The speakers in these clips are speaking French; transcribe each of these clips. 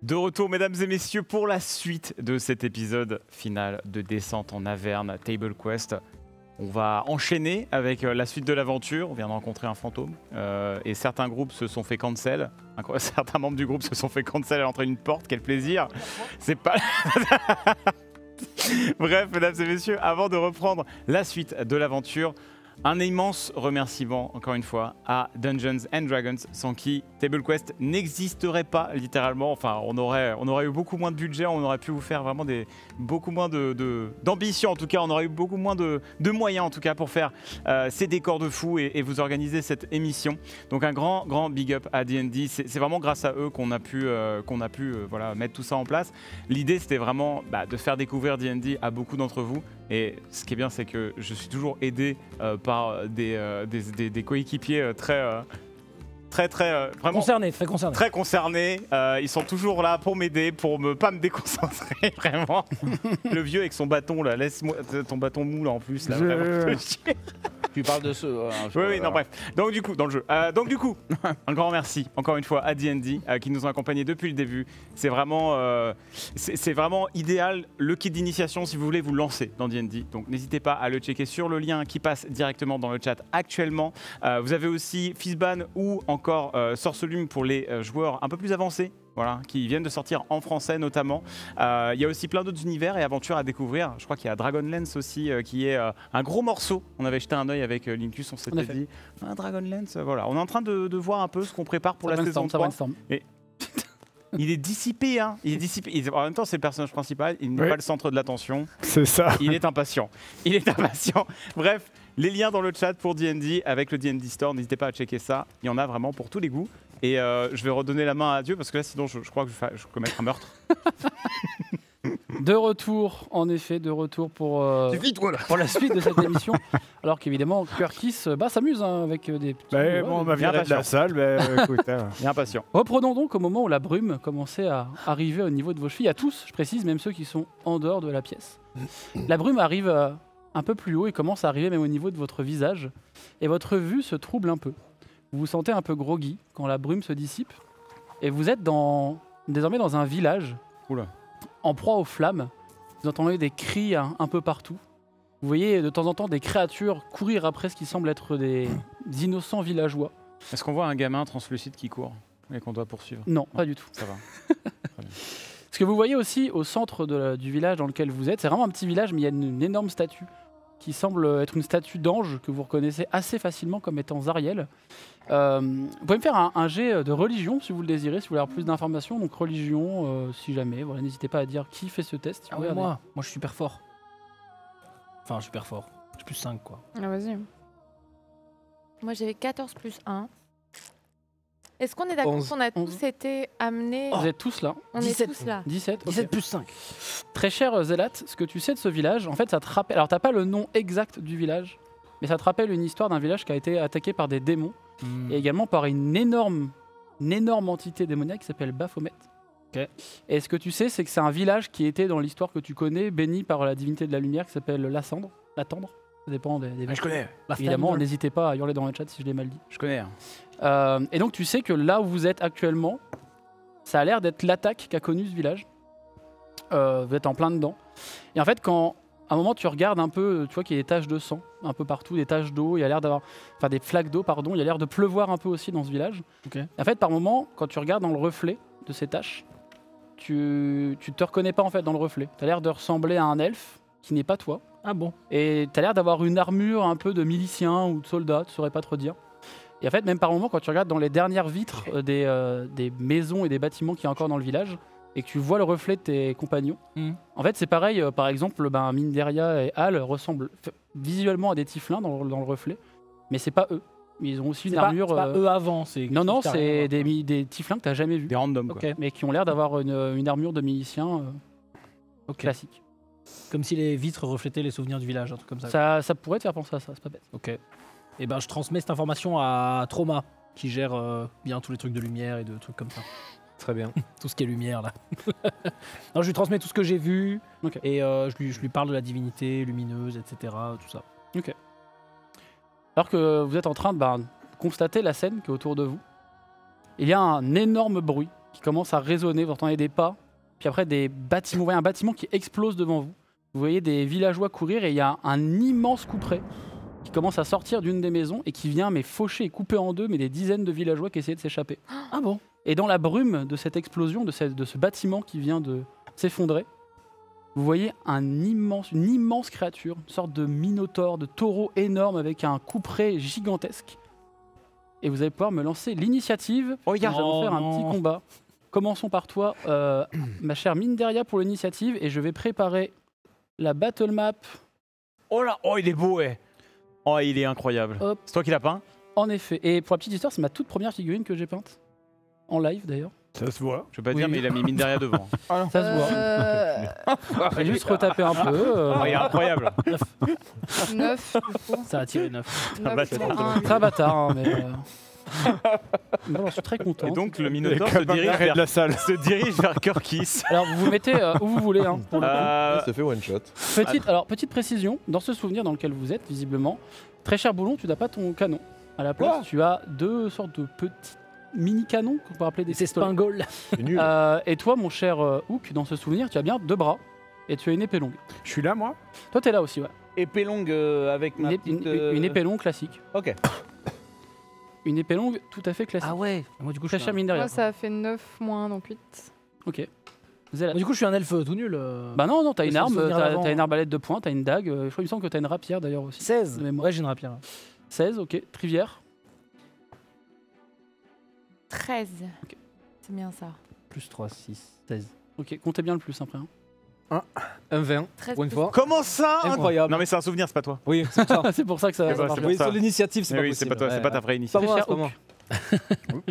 De retour, mesdames et messieurs, pour la suite de cet épisode final de Descente en Averne Table Quest. On va enchaîner avec la suite de l'aventure. On vient de rencontrer un fantôme et certains groupes se sont fait cancel. Certains membres du groupe se sont fait cancel à l'entrée d'une porte. Quel plaisir! C'est pas. Bref, mesdames et messieurs, avant de reprendre la suite de l'aventure, un immense remerciement, encore une fois, à Dungeons and Dragons, sans qui Table Quest n'existerait pas, littéralement. Enfin, on aurait eu beaucoup moins de budget, on aurait pu vous faire vraiment beaucoup moins d'ambition, en tout cas. On aurait eu beaucoup moins de moyens, en tout cas, pour faire ces décors de fou et vous organiser cette émission. Donc, un grand big up à D&D. C'est vraiment grâce à eux qu'on a pu voilà, mettre tout ça en place. L'idée, c'était vraiment de faire découvrir D&D à beaucoup d'entre vous. Et ce qui est bien, c'est que je suis toujours aidé par des coéquipiers vraiment très concernés. Ils sont toujours là pour m'aider, pour pas me déconcentrer, vraiment. Le vieux avec son bâton, là, laisse-moi ton bâton mou là en plus. Là, vraiment. Tu parles de ce. Oui, non, bref. Donc, du coup, dans le jeu. Un grand merci, encore une fois, à D&D qui nous ont accompagnés depuis le début. C'est vraiment idéal, le kit d'initiation, si vous voulez vous lancer dans D&D. Donc, n'hésitez pas à le checker sur le lien qui passe directement dans le chat actuellement. Vous avez aussi Fizban ou encore Sorcelume pour les joueurs un peu plus avancés. Voilà, qui viennent de sortir en français notamment. Il y a aussi plein d'autres univers et aventures à découvrir. Je crois qu'il y a Dragonlance aussi, qui est un gros morceau. On avait jeté un œil avec Linkus, on s'était dit Dragonlance, voilà. On est en train de voir un peu ce qu'on prépare pour la saison 3. Et il est dissipé, hein. Il est dissipé. En même temps, c'est le personnage principal. Il n'est pas le centre de l'attention. C'est ça. Il est impatient. Bref, les liens dans le chat pour D&D avec le D&D Store. N'hésitez pas à checker ça. Il y en a vraiment pour tous les goûts. Et je vais redonner la main à Dieu parce que là, sinon, je crois que je vais commettre un meurtre. De retour, en effet, pour la suite de cette émission. Alors qu'évidemment, Curtis s'amuse avec des petits... on m'a viré de la salle, écoute... Il est impatient. Reprenons donc au moment où la brume commençait à arriver au niveau de vos chevilles. À tous, je précise, même ceux qui sont en dehors de la pièce. La brume arrive un peu plus haut et commence à arriver même au niveau de votre visage. Et votre vue se trouble un peu. Vous vous sentez un peu groggy quand la brume se dissipe. Et vous êtes désormais dans un village. Oula. En proie aux flammes. Vous entendez des cris un peu partout. Vous voyez de temps en temps des créatures courir après ce qui semble être des innocents villageois. Est-ce qu'on voit un gamin translucide qui court et qu'on doit poursuivre? Non, pas du tout. Ça va. Ce que vous voyez aussi au centre du village dans lequel vous êtes, c'est vraiment un petit village, mais il y a une énorme statue qui semble être une statue d'ange que vous reconnaissez assez facilement comme étant Zariel. Vous pouvez me faire un jet de religion si vous le désirez, si vous voulez avoir plus d'informations. Donc religion, si jamais. Voilà, n'hésitez pas à dire qui fait ce test. Moi je suis super fort. Enfin, super fort. J'ai plus 5 quoi. Ah, vas-y. Moi j'avais 14 plus 1. Est-ce qu'on est d'accord qu'on a tous été amenés... Vous êtes tous là. On 17. Est tous là. 17, 17 plus 5. Très cher Zélat, ce que tu sais de ce village, en fait ça te rappelle... Alors t'as pas le nom exact du village, mais ça te rappelle une histoire d'un village qui a été attaqué par des démons, et également par une énorme entité démoniaque qui s'appelle Baphomet. Okay. Et ce que tu sais, c'est que c'est un village qui était dans l'histoire que tu connais, béni par la divinité de la lumière qui s'appelle la Tendre. Ça dépend des je connais. Évidemment, n'hésitez pas à hurler dans le chat si je l'ai mal dit. Je connais. Et donc tu sais que là où vous êtes actuellement, ça a l'air d'être l'attaque qu'a connue ce village. Vous êtes en plein dedans. Et en fait, quand à un moment tu regardes un peu, tu vois qu'il y a des taches de sang un peu partout, des taches d'eau, il y a l'air d'avoir, enfin des flaques d'eau, pardon, il y a l'air de pleuvoir un peu aussi dans ce village. Okay. En fait, par moment, quand tu regardes dans le reflet de ces taches, tu te reconnais pas en fait dans le reflet. Tu as l'air de ressembler à un elfe qui n'est pas toi. Ah bon? Et tu as l'air d'avoir une armure un peu de milicien ou de soldat, tu saurais pas trop dire. Et en fait, même par moment, quand tu regardes dans les dernières vitres des maisons et des bâtiments qu'il y a encore dans le village, et que tu vois le reflet de tes compagnons, en fait, c'est pareil. Par exemple, Minderia et Al ressemblent visuellement à des tieflins dans le reflet, mais c'est pas eux. Ils ont aussi une armure... C'est pas eux avant, c'est... Non, c'est des tieflins que tu n'as jamais vus. Des randoms, okay. Mais qui ont l'air d'avoir une armure de milicien classique. Comme si les vitres reflétaient les souvenirs du village, un truc comme ça. Ça pourrait te faire penser à ça, c'est pas bête. Ok. Et je transmets cette information à Trauma, qui gère bien tous les trucs de lumière et de trucs comme ça. Très bien. Tout ce qui est lumière, là. Non, je lui transmets tout ce que j'ai vu, et je lui parle de la divinité lumineuse, etc., tout ça. Ok. Alors que vous êtes en train de constater la scène qui est autour de vous, il y a un énorme bruit qui commence à résonner. Vous entendez des pas, puis après des bâtiments. Vous voyez un bâtiment qui explose devant vous. Vous voyez des villageois courir et il y a un immense couperet qui commence à sortir d'une des maisons et qui vient faucher et couper en deux des dizaines de villageois qui essayaient de s'échapper. Ah bon? Et dans la brume de cette explosion, de ce bâtiment qui vient de s'effondrer, vous voyez une immense créature, une sorte de minotaure, de taureau énorme avec un couperet gigantesque. Et vous allez pouvoir me lancer l'initiative. Oh, Nous allons faire un petit combat. Commençons par toi, ma chère Minderia, pour l'initiative. Et je vais préparer la battle map. Oh là, oh il est beau, ouais. Oh, il est incroyable. Hop. C'est toi qui l'as peint? En effet. Et pour la petite histoire, c'est ma toute première figurine que j'ai peinte. En live d'ailleurs. Ça se voit. Je peux pas dire, mais il a mis Minderia devant. Ça se voit. Je vais juste retaper un peu. Oh, il est incroyable. 9, du coup. Ça a tiré 9. 9 pour un. Très bâtard, hein, mais. Bon, je suis très content. Et donc le Les Minotaure camarades de la salle. se dirige vers Kirkis. Alors vous vous mettez où vous voulez. Hein, pour le coup. Ça fait one shot. Petite précision, dans ce souvenir dans lequel vous êtes, visiblement, très cher Boulon, tu n'as pas ton canon. À la place, tu as deux sortes de petits mini-canons qu'on peut appeler des C'est pistolets. Spingol. C'est nul. Et toi, mon cher Hook, dans ce souvenir, tu as bien 2 bras et tu as une épée longue. Je suis là, moi? Toi, tu es là aussi, ouais. Épée longue avec ma petite... Une épée longue classique. Ok. Une épée longue tout à fait classique. Ah ouais. Moi, du coup, je Très suis cher un... mine de rien. Moi, ça a fait 9 moins, donc 8. Ok. Zélat. Moi, du coup, je suis un elfe tout nul. Bah non, t'as une C'est le arme, souvenir d'avant. t'as une arbalète de poing, t'as une dague. Je crois qu'il me semble que t'as une rapière d'ailleurs aussi. 16. De mémoire. Ouais, j'ai une rapière. 16, ok. Trivière. 13. Ok. C'est bien ça. Plus 3, 6, 16. Ok, comptez bien le plus après. Hein. Un 20. 13 Pour une plus fois. Comment ça? Incroyable. Non mais c'est un souvenir, c'est pas toi. Oui, c'est ça. C'est pour ça que ça, C'est ça pas- marche c'est bien. Oui, ça. sur l'initiative, c'est Mais pas oui, possible. c'est pas toi, c'est Ouais, pas ta ouais. vraie Pas initiative. moi, cher c'est pas moi.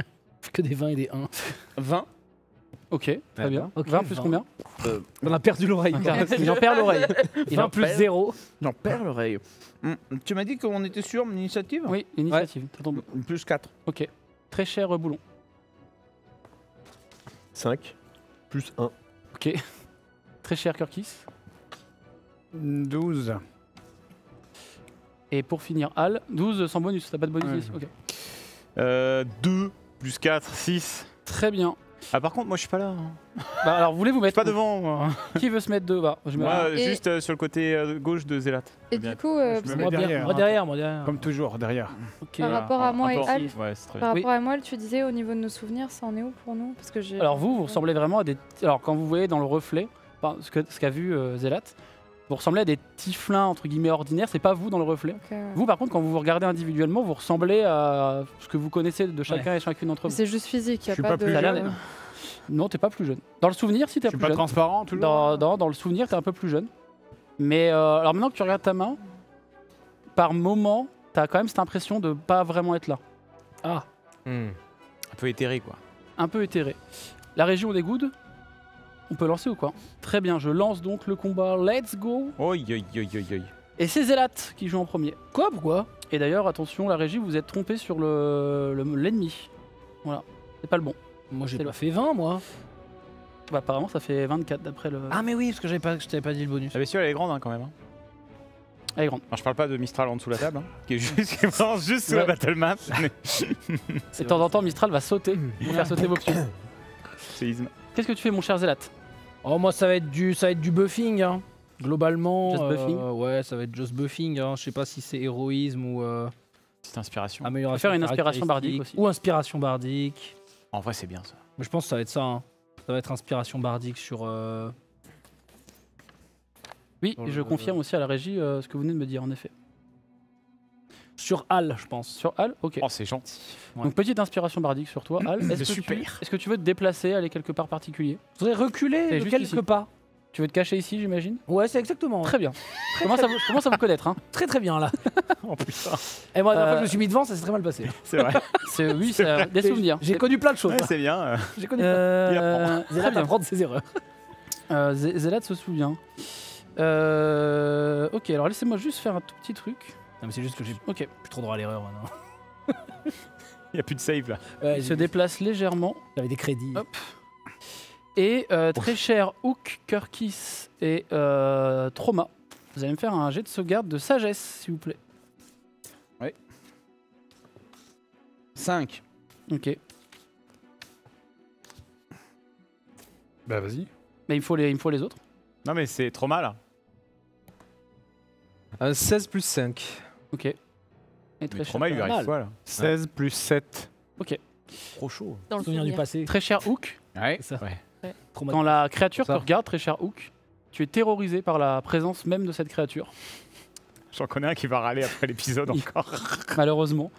Que des 20 et des 1. 20. Ok, très bien. Ok, 20 plus 20. combien On a perdu l'oreille. Il en perd l'oreille. 20 plus 0. J'en perds l'oreille. Tu m'as dit qu'on était sur l'initiative? Oui, initiative. Ça tombe. Plus 4. Ok. Très cher Boulon. 5 plus 1. Ok. Très cher Kirkis. 12. Et pour finir, Al, 12 sans bonus. T'as pas de bonus Ouais. ici. Ok. 2 plus 4, 6. Très bien. Ah par contre, moi je suis pas là. Hein. Bah, alors, voulez vous Je suis mettre pas devant. Moi, Qui veut se mettre devant je me... Moi, Et- juste sur le côté gauche de Zélat. Et Bien. du coup, Je me parce mets que derrière. Moi derrière. Comme toujours, derrière. Ok. par rapport à moi et Al, Ouais, c'est très par bien. rapport à moi, tu disais au niveau de nos souvenirs, ça en est où pour nous? Parce que j'ai. Alors vous ressemblez vraiment à des... Alors quand vous voyez dans le reflet, enfin, ce qu'a vu Zélat, vous ressemblez à des tieflins entre guillemets ordinaires, c'est pas vous dans le reflet. Ok, ouais. Vous par contre quand vous vous regardez individuellement, vous ressemblez à ce que vous connaissez de chacun et chacune d'entre Mais vous. c'est juste physique, il Je suis n'y a pas pas plus de. jeune. Non, t'es pas plus jeune. Dans le souvenir, si t'es Je suis plus pas jeune. transparent, toujours. Dans le souvenir, t'es un peu plus jeune. Mais alors maintenant que tu regardes ta main, par moment, t'as quand même cette impression de pas vraiment être là. Ah. Un peu éthéré quoi. Un peu éthéré. La région des Goudes, on peut lancer ou quoi? Très bien, je lance donc le combat. Let's go. Oi, oi, oi, oi, oi. Et c'est Zélat qui joue en premier. Quoi? Pourquoi? Et d'ailleurs, attention, la régie, vous êtes trompé sur l'ennemi. Voilà, c'est pas le bon. Moi, j'ai C'est pas le- fait 20, moi. Bah, apparemment, ça fait 24 d'après le. Ah, mais oui, parce que je t'avais pas dit le bonus. La bestiole elle est grande hein, quand même. Hein. Elle est grande. Alors, je parle pas de Mistral en dessous de la table, hein, qui est vraiment juste sous la Ouais. battle map. Mais... Et de temps en temps, Mistral va sauter pour faire sauter vos pions. Séisme. Qu'est-ce que tu fais, mon cher Zélat? Oh, moi, ça va être du buffing. Hein. Globalement. Just buffing Ouais, ça va être just buffing. Hein. Je sais pas si c'est héroïsme ou Petite inspiration. amélioration. faire une inspiration bardique caractéristique. aussi. Ou inspiration bardique. En vrai, c'est bien ça. Mais je pense que ça va être ça. Hein. Ça va être inspiration bardique sur. Oui, Sur et je le- confirme aussi à la régie ce que vous venez de me dire, en effet. Sur Al, je pense. Sur Al, ok. Oh, c'est gentil. Ouais. Donc, petite inspiration bardique sur toi, Al. C'est Est-ce que, super. est-ce que tu veux te déplacer, aller quelque part particulier? Je voudrais reculer C'est de juste quelques ici. pas. Tu veux te cacher ici, j'imagine? Ouais, c'est exactement. Très bien. Je commence à vous connaître, hein. Très très bien là. Oh putain. Et moi, la dernière fois que je Euh, me suis mis devant, ça s'est très mal passé. C'est vrai. Oui, c'est des souvenirs. J'ai connu plein de choses. Ouais, c'est bien. J'ai connu. Très Zélat bien. apprendre ses erreurs. Zélat se souvient. Ok, alors laissez-moi juste faire un tout petit truc. Non, mais c'est juste que j'ai Ok. plus trop droit à l'erreur maintenant. Il n'y a plus de save là. Ouais, Il se déplace légèrement. J'avais des crédits. Hop. Et très cher Hook, Kirkis et Trauma, vous allez me faire un jet de sauvegarde de sagesse, s'il vous plaît. 5. Ok. Bah vas-y. Mais il me faut les autres. Non, mais c'est trop mal. Un 16 plus 5. Ok. Et Mais très trop mal, il lui arrive mal. quoi là 16 plus 7. Trop chaud. Dans le Souvenir du souvenir. passé. Très cher Hook, Ouais. C'est ça. Ouais. quand la créature te Ça. regarde, très cher Hook, tu es terrorisé par la présence même de cette créature, J'en connais un qui va râler après l'épisode encore. malheureusement.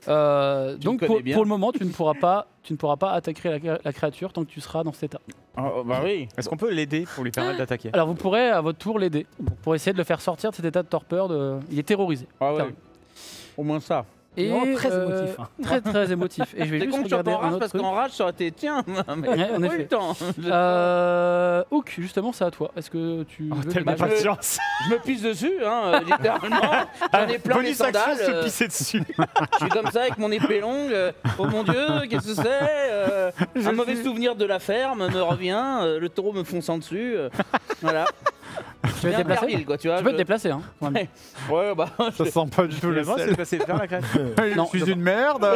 Donc connais bien. pour le moment, tu ne pourras pas attaquer la créature tant que tu seras dans cet état. Oh, bah oui. Est-ce qu'on peut l'aider pour lui permettre d'attaquer? Alors vous pourrez à votre tour l'aider pour essayer de le faire sortir de cet état de torpeur. Il est terrorisé. Ah ouais. Terme. Au moins ça. Et Vraiment très émotif, hein. Très très émotif. Et je vais T'es juste con que tu regarder un rage autre parce truc. qu'en rage ça aurait été tiens. Mais Ouais, en pas eu effet. le temps. Hook, justement, c'est à toi. Est-ce que tu Oh, veux tellement l'aider patience. Je me pisse dessus, hein, littéralement. J'en ai plein les Bonus action, sandales. se pisser dessus. Je suis comme ça avec mon épée longue. Oh mon dieu, qu'est-ce que c'est Un mauvais souvenir de la ferme me revient. Le taureau me fonçant dessus. Voilà. Tu veux te Bien déplacer Pierreville, quoi, tu vois. Tu peux te déplacer, hein, quand même. Ouais, bah. Ça sent pas du tout le Moi, sel. c'est passé faire la créature. Non, Je je suis une merde.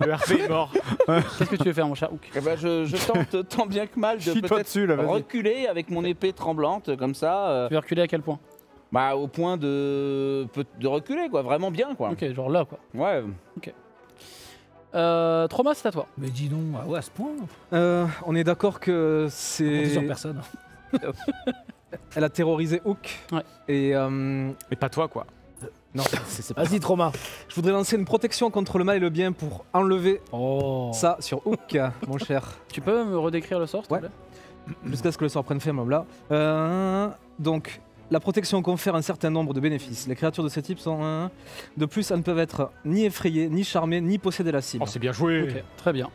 Le RP est mort. Qu'est-ce que tu veux faire, mon cher Hook? Eh ben, je tente tant bien que mal de Chie-toi peut-être dessus, là, vas-y. reculer avec mon épée tremblante comme ça. Tu veux reculer à quel point? Bah au point de reculer quoi, vraiment bien quoi. Ok, genre là, quoi. Ouais. Trauma, c'est à toi. Mais dis donc, ah ouais, à ce point. On est d'accord que Comptez sur c'est. personne. Elle a terrorisé Hook. Ouais. Et Mais pas toi, quoi. non, c'est pas. Vas-y, trauma. Je voudrais lancer une protection contre le mal et le bien pour enlever Oh. ça sur Hook, mon cher. Tu peux me redécrire le sort, s'il te Ouais. plaît? Jusqu'à ce que le sort prenne fin, blabla. Donc, la protection confère un certain nombre de bénéfices. Les créatures de ce type sont. De plus, elles ne peuvent être ni effrayées, ni charmées, ni posséder la cible. Oh, c'est bien joué. Ok, très bien.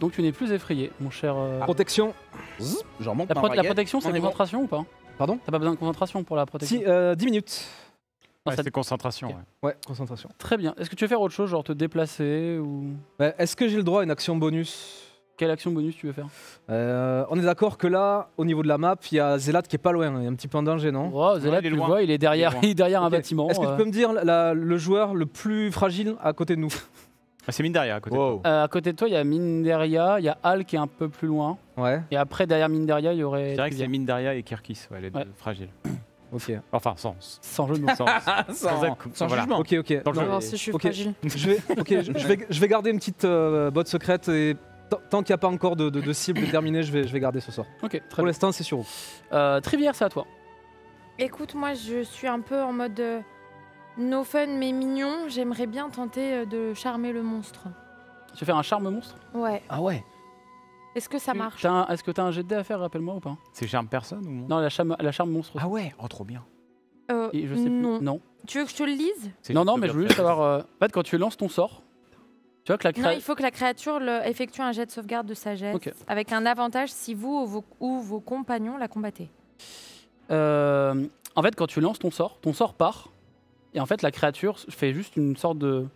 Donc tu n'es plus effrayé, mon cher. Protection. Je remonte La, ma la braguette, protection, c'est on est bon. concentration ou pas? Pardon? T'as pas besoin de concentration pour la protection? Si, 10 minutes. Non, Ouais, ça- c'est concentration. Ok. Ouais. Ouais, concentration. Très bien. Est-ce que tu veux faire autre chose, genre te déplacer ou. Est-ce que j'ai le droit à une action bonus? Quelle action bonus tu veux faire? On est d'accord que là, au niveau de la map, il y a Zélat qui est pas loin, il est un petit peu en danger, non? Oh, Zélat, il est tu le loin. vois, il est derrière, Il est loin. il est derrière un Ok. bâtiment. Est-ce que tu peux me dire le joueur le plus fragile à côté de nous? Ah, c'est mine derrière à côté. de Wow. toi. À côté de toi, il y a Minderia, il y a Al qui est un peu plus loin. Ouais, Et après, derrière Minderia, il y aurait. Je dirais que c'est Trivia. Mindaria et Kirkis, ouais, les deux Ouais. fragiles. ok. Enfin, sans. Sans jeu de mots. Sans voilà. jugement. Ok, ok. Dans le Non, jeu. voir si je suis ok. fragile. je vais garder une petite botte secrète et tant qu'il n'y a pas encore de cible déterminée, je vais garder ce sort. Ok, très Pour bien. l'instant, c'est sur vous. Trivière, c'est à toi. Écoute, moi, je suis un peu en mode no fun mais mignon. J'aimerais bien tenter de charmer le monstre. Tu veux faire un charme monstre? Ouais. Ah ouais. Est-ce que ça marche Est-ce que t'as un jet de dés à faire, rappelle-moi ou pas? C'est charme personne ou Non, la charme monstre. Ah ouais, oh trop bien. Et je sais plus. Non. Non, Tu veux que je te le lise C'est non, juste non, mais je voulais juste savoir. En fait, quand tu lances ton sort, tu vois que la Non, créature. il faut que la créature effectue un jet de sauvegarde de sagesse Ok. avec un avantage si vous ou vos compagnons la combattez. En fait, quand tu lances ton sort part. Et en fait, la créature fait juste une sorte de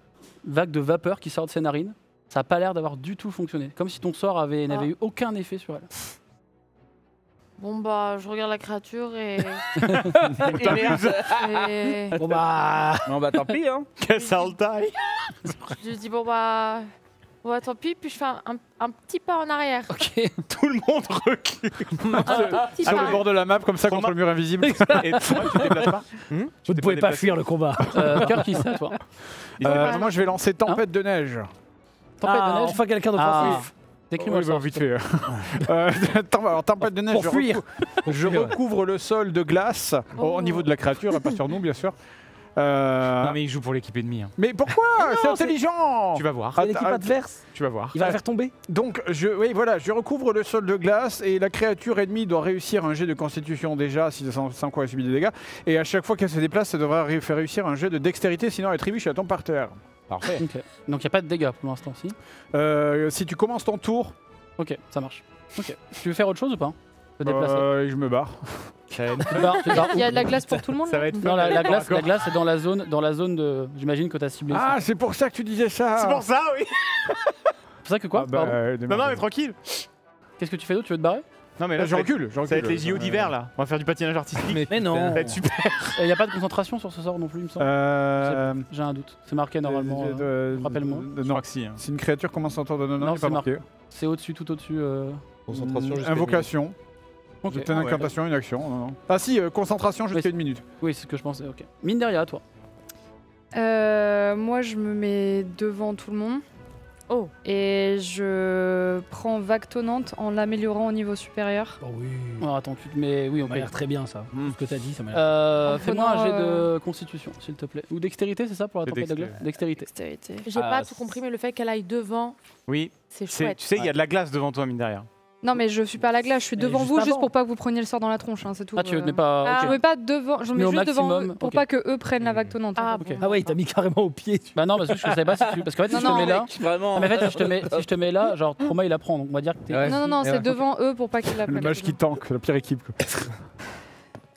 vague de vapeur qui sort de ses narines. Ça n'a pas l'air d'avoir du tout fonctionné. Comme si ton sort n'avait eu aucun effet sur elle. Bon bah, je regarde la créature et... Et merde. et Bon bah. Non bah tant pis hein. Quelle sale taille. je dis bon bah tant pis, puis je fais un petit pas en arrière. Ok. Tout le monde recule. Un petit Sur pas. le bord de la map, comme ça, Romain. contre le mur invisible. Et toi, tu te déplaces pas? Vous ne t'es pouvez pas pas déplacé fuir le combat. Kirky, c'est à toi. Moi, je vais lancer Tempête de neige. Tempête de neige. Enfin quelqu'un d'offensif. Décris-moi le sort. vite fait. Alors, Tempête de neige, Pour fuir. je recouvre le sol de glace au niveau de la créature, et pas sur nous, bien sûr. Non mais il joue pour l'équipe ennemie. Hein. Mais pourquoi? C'est intelligent. Tu vas voir. Ah, L'équipe adverse. Tu vas voir. Il va la faire tomber. Donc, je recouvre le sol de glace et la créature ennemie doit réussir un jet de constitution déjà, sans quoi elle subit des dégâts. Et à chaque fois qu'elle se déplace, elle devra faire réussir un jet de dextérité, sinon elle trébuche et elle tombe par terre. Parfait. Ok. Donc il n'y a pas de dégâts pour l'instant, si. Si tu commences ton tour, Ok, ça marche. Ok. Tu veux faire autre chose ou pas? Te déplacer. je me barre. Tu te barres où? Il y a de la glace pour tout le monde. Ça là va être Non, la glace est dans la zone de. J'imagine que tu as ciblé. Ah, c'est pour ça que tu disais ça. C'est pour ça, oui. C'est pour ça que quoi? Ah, bah, Pardon Non, non, mais tranquille. Qu'est-ce que tu fais d'autre? Tu veux te barrer? Non mais là, Je recule. ça va être les JO d'hiver là. On va faire du patinage artistique. Mais non. Ça va être super. Il n'y a pas de concentration sur ce sort non plus, il me semble. J'ai un doute. C'est marqué normalement. Rappelle-moi. Je Non, crois que si. Hein. c'est une créature commence en temps de Non, c'est c'est pas marqué. C'est au-dessus, tout au-dessus. Concentration jusqu'à Invocation. Ok. C'est une Ah ouais. incantation, une action. Non. Ah si, concentration jusqu'à Ouais, une minute. Oui, c'est ce que je pensais. Ok. Minderia, toi. Moi, je me mets devant tout le monde. Oh. Et je prends vague tonnante en l'améliorant au niveau supérieur. Oh oui. Alors, attends, tu te mets. Oui, Ça ok. m'a l'air très bien ça. Hmm. Ce que t'as dit, ça m'a l'air. En Fais-moi un jet prenant, de constitution, s'il te plaît. Ou dextérité, c'est ça pour la De tempête de glace Dextérité. Dextérité. J'ai Ah, pas tout compris, mais le fait qu'elle aille devant, Oui. c'est Tu chouette. sais, il y a de la glace devant toi, mine derrière. Non, mais je suis pas à la glace, je suis Mais devant juste vous juste avant. pour pas que vous preniez le sort dans la tronche, hein, c'est tout. Ah, tu mets pas. Ah. Je ok. mets pas devant, je Mais mets au juste devant maximum, eux pour ok. pas que eux prennent la vague tonnante. en Ah, fait. bon. Ah ouais, il t'a mis carrément au pied. Bah non, parce que je savais pas si tu. Parce qu'en fait, si Non, je te non, mets là. Vraiment. Ah, mais en fait, si je te mets là, genre, Trauma il apprend. Donc on va dire que t'es. Ouais. Non, non, non, c'est Ouais. devant eux pour pas qu'ils la Le prennent. mage qui tank, la pire équipe. Quoi.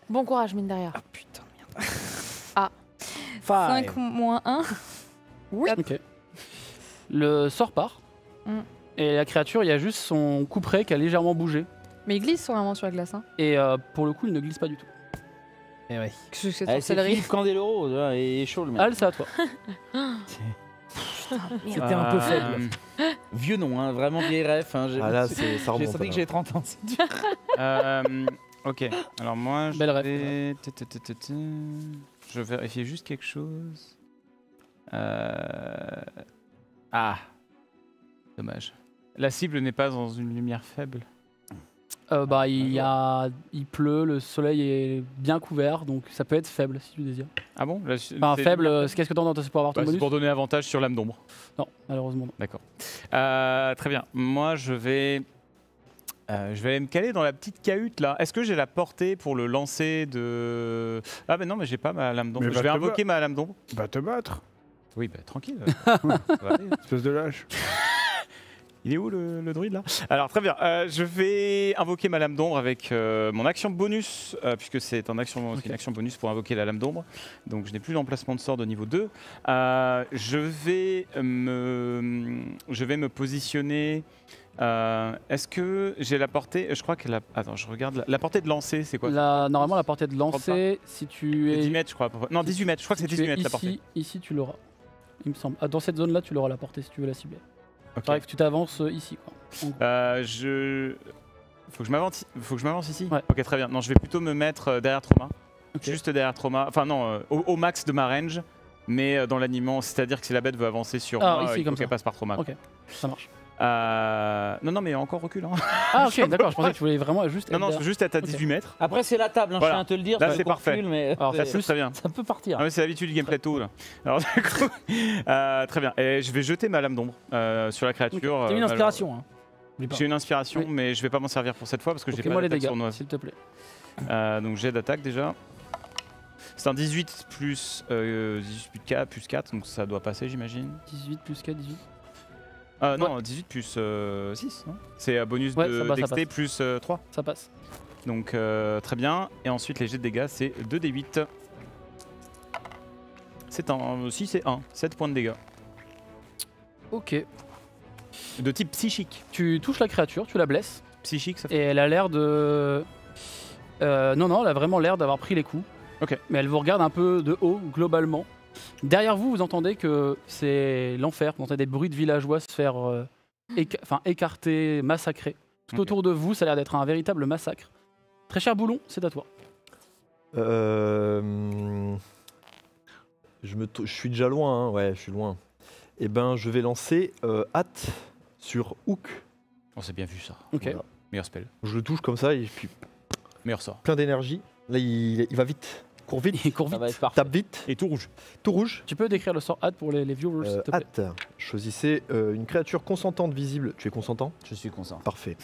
Bon courage, mine derrière. Putain, merde. 5 moins 1. Ok. Le sort part. Mm. Et la créature, il y a juste son couperet qui a légèrement bougé. Mais ils glissent vraiment sur la glace. Hein. Et pour le coup, il ne glisse pas du tout. Eh ouais. Qu'est-ce que c'est C'est sorcellerie Philippe Candeloro, tu vois, il est chaud le mec. Al, c'est à toi. C'était un peu faible. Vieux nom, hein, vraiment vieille ref. Hein, Ah là, ça j'ai remonte. senti que j'ai 30 ans. Ok. Alors moi, je Belle ref. vais... Je vérifie juste quelque chose. Ah. Dommage. La cible n'est pas dans une lumière faible. Bah, il pleut, le soleil est bien couvert, donc ça peut être faible si tu désires. Ah bon? Enfin, faible, qu'est-ce que t'en entends? C'est pour avoir ton C'est bonus? pour donner avantage sur l'âme d'ombre. Non, malheureusement non. D'accord. Très bien. Moi, je vais aller me caler dans la petite cahute là. Est-ce que j'ai la portée pour le lancer de... Ah ben non, mais j'ai pas ma lame d'ombre. Mais Je vais va te invoquer ma lame d'ombre. Va te battre, Oui, bah tranquille. Ça va aller. espèce de lâche. Il est où le druide là? Alors très bien, je vais invoquer ma lame d'ombre avec mon action bonus, puisque c'est une action bonus pour invoquer la lame d'ombre. Donc je n'ai plus d'emplacement de sort de niveau 2. Je vais me positionner. Est-ce que j'ai la portée? Je crois que Attends, je regarde. La portée de lancer, c'est quoi? Normalement, la portée de lancer, si tu C'est es. 10 mètres, je crois. Non, 18 mètres. Je crois que si c'est tu 18 es mètres la portée. ici, tu l'auras. Il me semble. Ah, dans cette zone-là, tu l'auras la portée si tu veux la cibler. Ok. Pareil que tu t'avances ici. Quoi. En gros. Faut que je m'avance ici. Ouais. Ok, très bien. Non, je vais plutôt me mettre derrière Trauma. Ok. Juste derrière Trauma. Enfin non, au max de ma range, mais dans l'animant, c'est-à-dire que si la bête veut avancer sur moi, ici, il faut comme qu'elle ça. passe par Trauma. Ok, ça marche. Non, mais encore recul. Hein. Ah, ok, d'accord. Je pensais que tu voulais vraiment juste. Non, être non, derrière. juste être à Ok. 18 mètres. Après, c'est la table, hein, Voilà. je tiens à te le dire. Là, ça c'est qu'on parfait. recule, mais Alors, c'est- ça Très bien. ça peut partir. Ah, mais c'est l'habitude du gameplay tôt là. Alors du coup, très bien. Et je vais jeter ma lame d'ombre sur la créature. T'as mis une inspiration. Hein. Oublie pas. J'ai une inspiration, Oui. mais je vais pas m'en servir pour cette fois parce que j'ai pas Fais-moi les d'attaque dégâts, sournoise. s'il te plaît. Donc j'ai d'attaque déjà. C'est un 18 plus 18 plus 4, donc ça doit passer j'imagine. 18 plus 4, 18. Non, 18 plus 6, non? C'est bonus Ouais, de ça passe, ça dexté passe. plus 3. Ça passe. Donc très bien. Et ensuite les jets de dégâts c'est 2d8. C'est un... Si c'est 1, 7 points de dégâts. Ok. De type psychique. Tu touches la créature, tu la blesses, Psychique ça fait... et elle a l'air de. Non, elle a vraiment l'air d'avoir pris les coups. Ok. Mais elle vous regarde un peu de haut, globalement. Derrière vous, vous entendez que c'est l'enfer. Vous entendez des bruits de villageois se faire écarter, massacrer. Tout Ok. autour de vous, ça a l'air d'être un véritable massacre. Très cher Boulon, c'est à toi. Je suis déjà loin, hein. Ouais, je suis loin. Eh ben, je vais lancer hâte sur Hook. On s'est bien vu ça. Ok. Voilà. Meilleur spell. Je le touche comme ça et puis Meilleur sort. plein d'énergie. Là, il va vite, court vite, Il court Ça vite. va être parfait. tape vite, Et tout rouge. tout rouge. Tu peux décrire le sort hâte pour les viewers, s'il te plaît. Hâte. Choisissez une créature consentante visible. Tu es consentant? Je suis conscient. Parfait.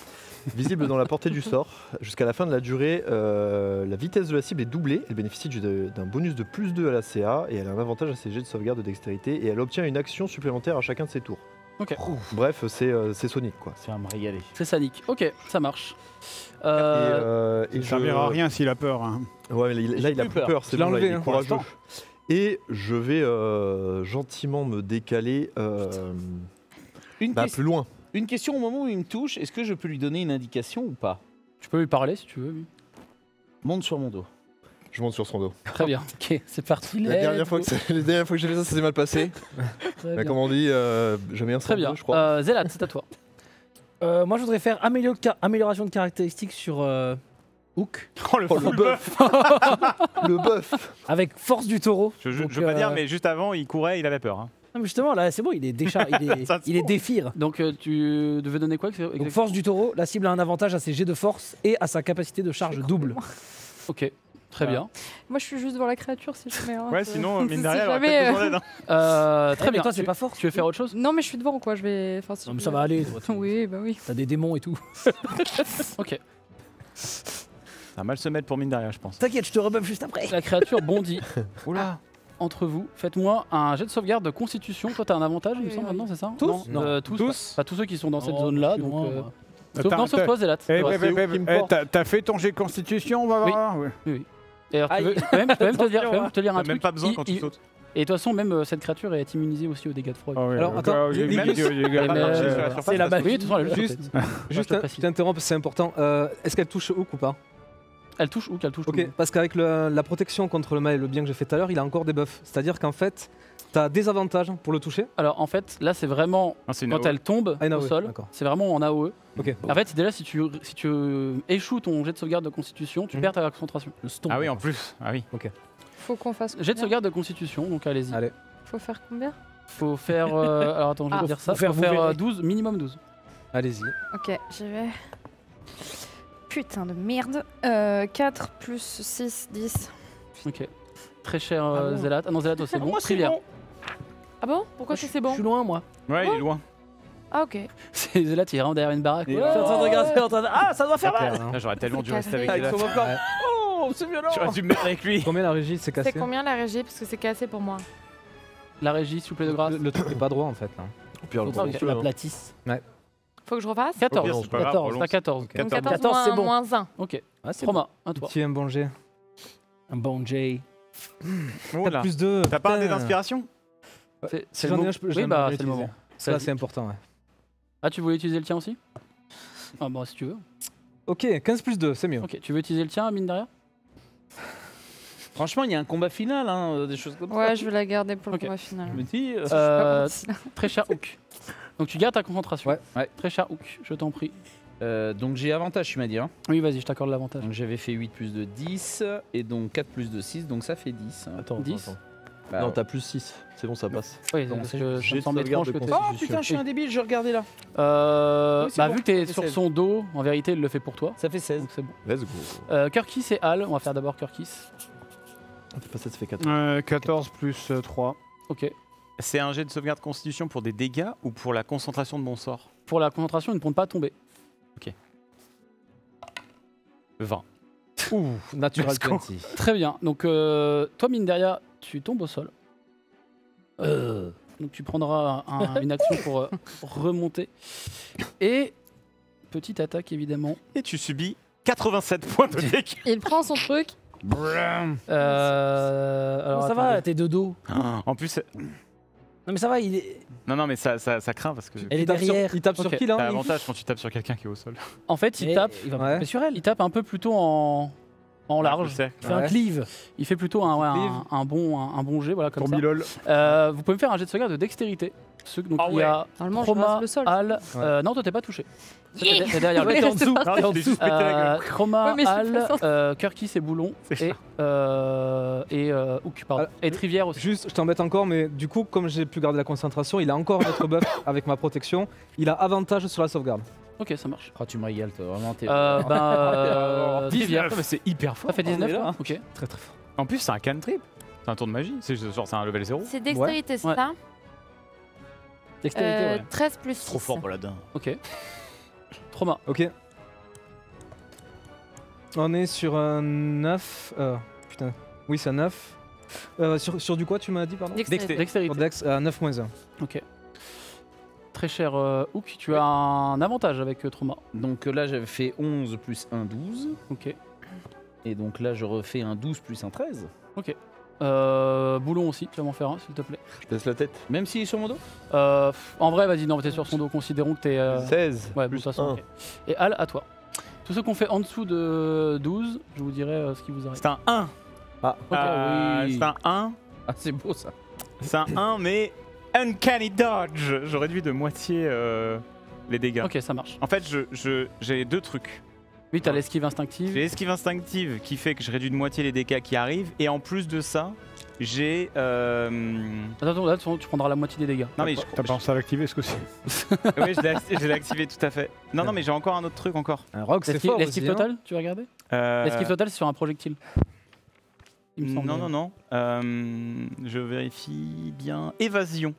Visible dans la portée du sort. Jusqu'à la fin de la durée, la vitesse de la cible est doublée. Elle bénéficie d'un bonus de plus 2 à la CA et elle a un avantage à ses jets de sauvegarde de dextérité et elle obtient une action supplémentaire à chacun de ses tours. Ok. Bref, c'est Sonic quoi. Ça va me régaler. C'est Sanic. Ok, ça marche. Et Ça servira à je... rien s'il a peur. Hein. Ouais, mais là, il a plus plus peur. peur. C'est Je l'ai bon, là, enlevé, il est hein, pour courageux. l'instant. Et je vais gentiment me décaler Une, plus loin. une question au moment où il me touche, est-ce que je peux lui donner une indication ou pas? Tu peux lui parler si tu veux. Oui. Monte sur mon dos. Je monte sur son dos. Très bien. Ok, c'est parti. La dernière fois que j'ai fait ça, ça s'est mal passé. Très Bah, bien. comme on dit, jamais un Très bien. je crois. Zélat, c'est à toi. Moi, je voudrais faire amélioration de caractéristiques sur Hook Oh, le full buff. Le bœuf. avec force du taureau. Je Donc, veux pas dire, mais juste avant, il courait, il avait peur. Hein. Non, mais justement, là, c'est bon, il est Ça se il est trouve. défire. Donc tu devais donner quoi exactement? Donc, force du taureau, la cible a un avantage à ses jets de force et à sa capacité de charge double. Ok, très bien. Moi, je suis juste devant la créature si jamais. hein, Ouais, je- sinon, mine si de rien, elle aurait jamais, peut-être besoin d'aide. Hein. Très Mais bien. toi, c'est pas force. Tu veux faire autre chose? Non, mais je suis devant quoi. Je vais. Enfin, si Non, mais je- ça va aller. Oui, bah oui. T'as des démons et tout. Ok. Ça va mal se mettre pour mine derrière, je pense. T'inquiète, je te rebuff juste après. La créature bondit Oula. entre vous. Faites-moi un jet de sauvegarde de constitution. Toi, t'as un avantage, il me Oui, semble, oui. maintenant, c'est ça? Tous Non, Non. tous. Tous Pas tous ceux qui sont dans cette Oh, zone-là. je suis Donc, loin, moi. sauf, non, sauf toi, Zélat. Eh, Ouais. t'as fait ton jet de constitution, on va Oui. voir. Ouais. Et alors, Aïe. je peux même te lire un T'as truc. même pas besoin quand tu Il- sautes. Et de toute façon, même cette créature est immunisée aussi aux dégâts de froid. Ah ouais, Alors, donc, attends, j'ai Linus, mis des dégâts. mais, marcher sur la surface, c'est la parce que- Oui, de toute façon, elle est Juste- juste. Juste, je t'interromps, c'est important. Est-ce qu'elle touche Hook ou pas? Elle touche ou qu'elle touche tout le Ok, monde. parce qu'avec la protection contre le mal et le bien que j'ai fait tout à l'heure, il a encore des buffs. C'est-à-dire qu'en fait, t'as des avantages pour le toucher. Alors en fait, là c'est vraiment Ah, c'est une quand AOE. elle tombe Ah, une au AOE, sol, d'accord. c'est vraiment en AOE. Ok. En fait, déjà si tu échoues ton jet de sauvegarde de constitution, tu Mhm. perds ta concentration. Le stomp. Ah oui, en plus. Ah oui. Faut qu'on fasse. Jet de combien sauvegarde de constitution, donc allez-y. Allez. Faut faire combien? Faut faire alors attends, je vais Ah. te dire ça. Faut faire, Faut vous faire verrez. 12, minimum 12. Allez-y. Ok, j'y vais. Putain de merde. 4 plus 6, 10. OK. Très cher Ah bon Zélat. Ah non, Zélat, toi, c'est bon. Moi, c'est Trivière. bon. Ah bon? Pourquoi Je c'est bon? Je suis loin, moi. Ouais, il est loin. Ah ok. C'est Zélat, il est vraiment derrière une baraque. Et Ouais. Je suis en train de regarder, je suis en train de- Ah, ça doit faire mal. Là, j'aurais tellement dû C'est rester avec carré. Zélat. Oh, c'est violent. J'aurais dû me mettre avec lui. Combien la régie c'est cassé? C'est combien la régie? Parce que c'est cassé pour moi. La régie, s'il vous plaît, de grâce. Le truc est pas droit en fait là. Au pire, le Faudra bon que feu, la hein. platisse. Faut que je refasse? 14. Au pire, c'est pas grave, 14. relance. T'as 14. Ok. Donc 14. 14 c'est bon. moins 1. OK. Ah, c'est Trauma, à toi. Petit bon jet. Un bon J. Oh là. Plus 2. T'as pas un dé d'inspiration? C'est Si le j'en ai moment. un, je peux Oui, j'en ai bah un c'est le utilisé. moment. Ça Vas-y. c'est important, ouais. Ah, tu voulais utiliser le tien aussi? Ah bon, si tu veux. Ok, 15 plus 2, c'est mieux. Ok, tu veux utiliser le tien, mine derrière? Franchement, il y a un combat final, hein, des choses comme ça. Ouais, je vais la garder pour Ok. le combat final. Je me dis, Très cher Hook. Donc tu gardes ta concentration. Ouais. Ouais. Très cher Hook, je t'en prie. donc j'ai avantage, tu m'as dit. Hein. Oui, vas-y, je t'accorde l'avantage. Donc j'avais fait 8 plus 2, 10. Et donc 4 plus 2, 6. Donc ça fait 10. Attends, 10. attends. Bah, non, ouais. t'as plus 6. C'est bon, ça passe. Oui, Donc, parce que ça j'ai me de semble sauvegarde étrange que de t'aies... Oh putain, je suis un débile, je regardais là. Oui, c'est Bah, bon, vu que t'es ça fait sur 16. son dos, en vérité, il le fait pour toi. Ça fait 16. Donc c'est bon. Let's go. Kirkis et Al, on va faire d'abord Kirkis. T'es pas ça, ça fait 4. 14 plus 3. Ok. C'est un jet de sauvegarde constitution pour des dégâts ou pour la concentration de mon sort? Pour la concentration, ils ne pourront pas tomber. 20. Ouh, natural Let's go. 20. Très bien. Donc toi, mine derrière, tu tombes au sol. Donc tu prendras une action pour remonter. Et petite attaque évidemment. Et tu subis 87 points de dégâts. Il prend son truc. Alors, ça va, t'es de dos. En plus, Non, mais ça va, il est. non, mais ça craint parce que Elle est derrière. Il tape sur Ok. qui t'as là avantage quand tu tapes sur quelqu'un qui est au sol. En fait, il Mais tape. Il va Ouais. taper sur elle. Il tape un peu plutôt en large. Je sais. Il fait un Ouais. cleave. Il fait plutôt un Cleave. bon jet, voilà comme ça. Lol. Vous pouvez me faire un jet de sauvegarde de dextérité. Donc Ah il y a Normalement, je Chroma, rase le sol. Al. Non, toi t'es pas touché. T'es derrière lui. Ouais, t'es en dessous. Non, T'es en je l'ai dessous. juste pété la gueule. Chroma, Ouais, mais je suis Al, pas Kirkis et Boulon C'est et Hook, pardon. Alors, Et Trivière aussi. Juste, je t'embête encore, mais du coup, comme j'ai pu garder la concentration, il a encore notre buff avec ma protection. Il a avantage sur la sauvegarde. Ok, ça marche. Oh, tu me régales, toi. Vraiment, t'es. Trivière. mais c'est hyper fort. Ça fait 19 on est là. là. Ok. Très très fort. En plus, c'est un cantrip. C'est un tour de magie. C'est genre, c'est un level 0. C'est dextérité, c'est Ouais. ça? Dextérité, ouais. 13 plus 6. Trop fort, Paladin. Ok. Trauma. Ok. On est sur un 9. Putain. Oui, c'est un 9. Sur du quoi tu m'as dit, pardon Dextérité. Dextérité. Sur Dex, 9 moins 1. Ok. Très cher Hook, tu as un avantage avec Trauma. Donc là, j'avais fait 11 plus 1, 12. Ok. Et donc là, je refais un 12 plus un 13. Boulon aussi, tu vas m'en faire un s'il te plaît. Je baisse la tête. Même s'il est sur mon dos. En vrai, vas-y, non, t'es sur son dos, considérons que t'es. 16. Ouais, bon, de plus toute façon. 1. Ok. Et Al, à toi. Tous ceux qu'on fait en dessous de 12, je vous dirai ce qui vous arrive. C'est un 1. Ah, oui. C'est un 1. Ah, c'est beau ça. C'est un 1, mais Uncanny Dodge. Je réduis de moitié les dégâts. Ok, ça marche. En fait, j'ai 2 trucs. Oui, t'as l'esquive instinctive. J'ai l'esquive instinctive qui fait que je réduis de moitié les dégâts qui arrivent. Et en plus de ça, j'ai... Attends, là, tu prendras la moitié des dégâts. Non, mais T'as pensé à l'activer ce coup-ci? oui, je l'ai activé tout à fait. Non, mais j'ai encore un autre truc encore. Un rock, c'est fort. L'esquive aussi, hein. totale, tu vas regarder L'esquive totale, c'est sur un projectile. Il me semble. Non. Je vérifie bien. Évasion.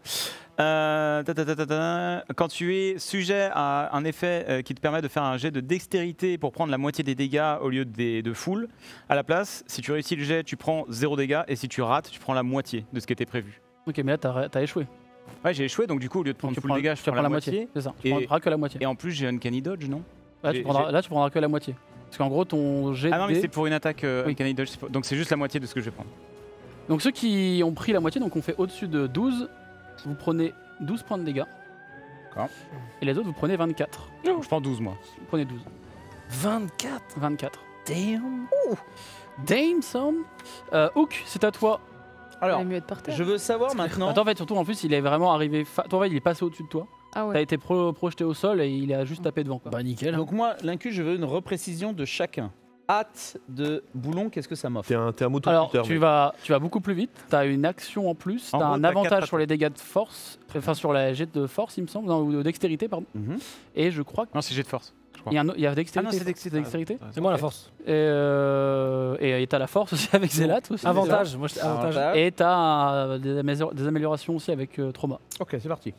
Quand tu es sujet à un effet qui te permet de faire un jet de dextérité pour prendre la moitié des dégâts au lieu de full, à la place, si tu réussis le jet, tu prends 0 dégâts et si tu rates, tu prends la moitié de ce qui était prévu. Ok, mais là, t'as échoué. Ouais, j'ai échoué, donc du coup, au lieu de prendre full dégâts, je prends la moitié. C'est ça, tu prendras que la moitié. Et en plus, j'ai Uncanny Dodge, non? Là, tu prendras que la moitié. Parce qu'en gros, ton jet Ah non, de mais dés- c'est pour une attaque Oui. Uncanny Dodge, donc c'est juste la moitié de ce que je vais prendre. Donc ceux qui ont pris la moitié, donc on fait au-dessus de 12, vous prenez 12 points de dégâts. D'accord. Et les autres, vous prenez 24. Je prends 12, moi. Vous prenez 12. 24. 24. Damn. Damn, Sam. Hook, c'est à toi. Alors, Il mieux être par terre. je veux savoir maintenant. Attends, en fait, surtout, en plus, il est vraiment arrivé... Toi, en fait, il est passé au-dessus de toi. Ah T'as ouais. été projeté au sol et il a juste tapé devant. Quoi. Bah nickel. Donc moi, l'incu, je veux une reprécision de chacun. Hâte de boulon, qu'est-ce que ça m'offre? T'es un mouton Alors, Twitter, tu mec. vas beaucoup plus vite. T'as une action en plus. En T'as gros, un t'as avantage quatre sur les dégâts de force. Enfin, sur la jet de force, il me semble. Non, ou de dextérité, pardon. Mhm. Et je crois Non, c'est jet de force, je crois. qu'il y a, il y a dextérité. Ah non, c'est dextérité. dextérité. C'est moi la force. Et t'as la force aussi avec Zélat. Aussi, Avantage. Moi, j'étais avantage. Avantage. Et t'as des améliorations aussi avec Trauma. Ok, c'est parti.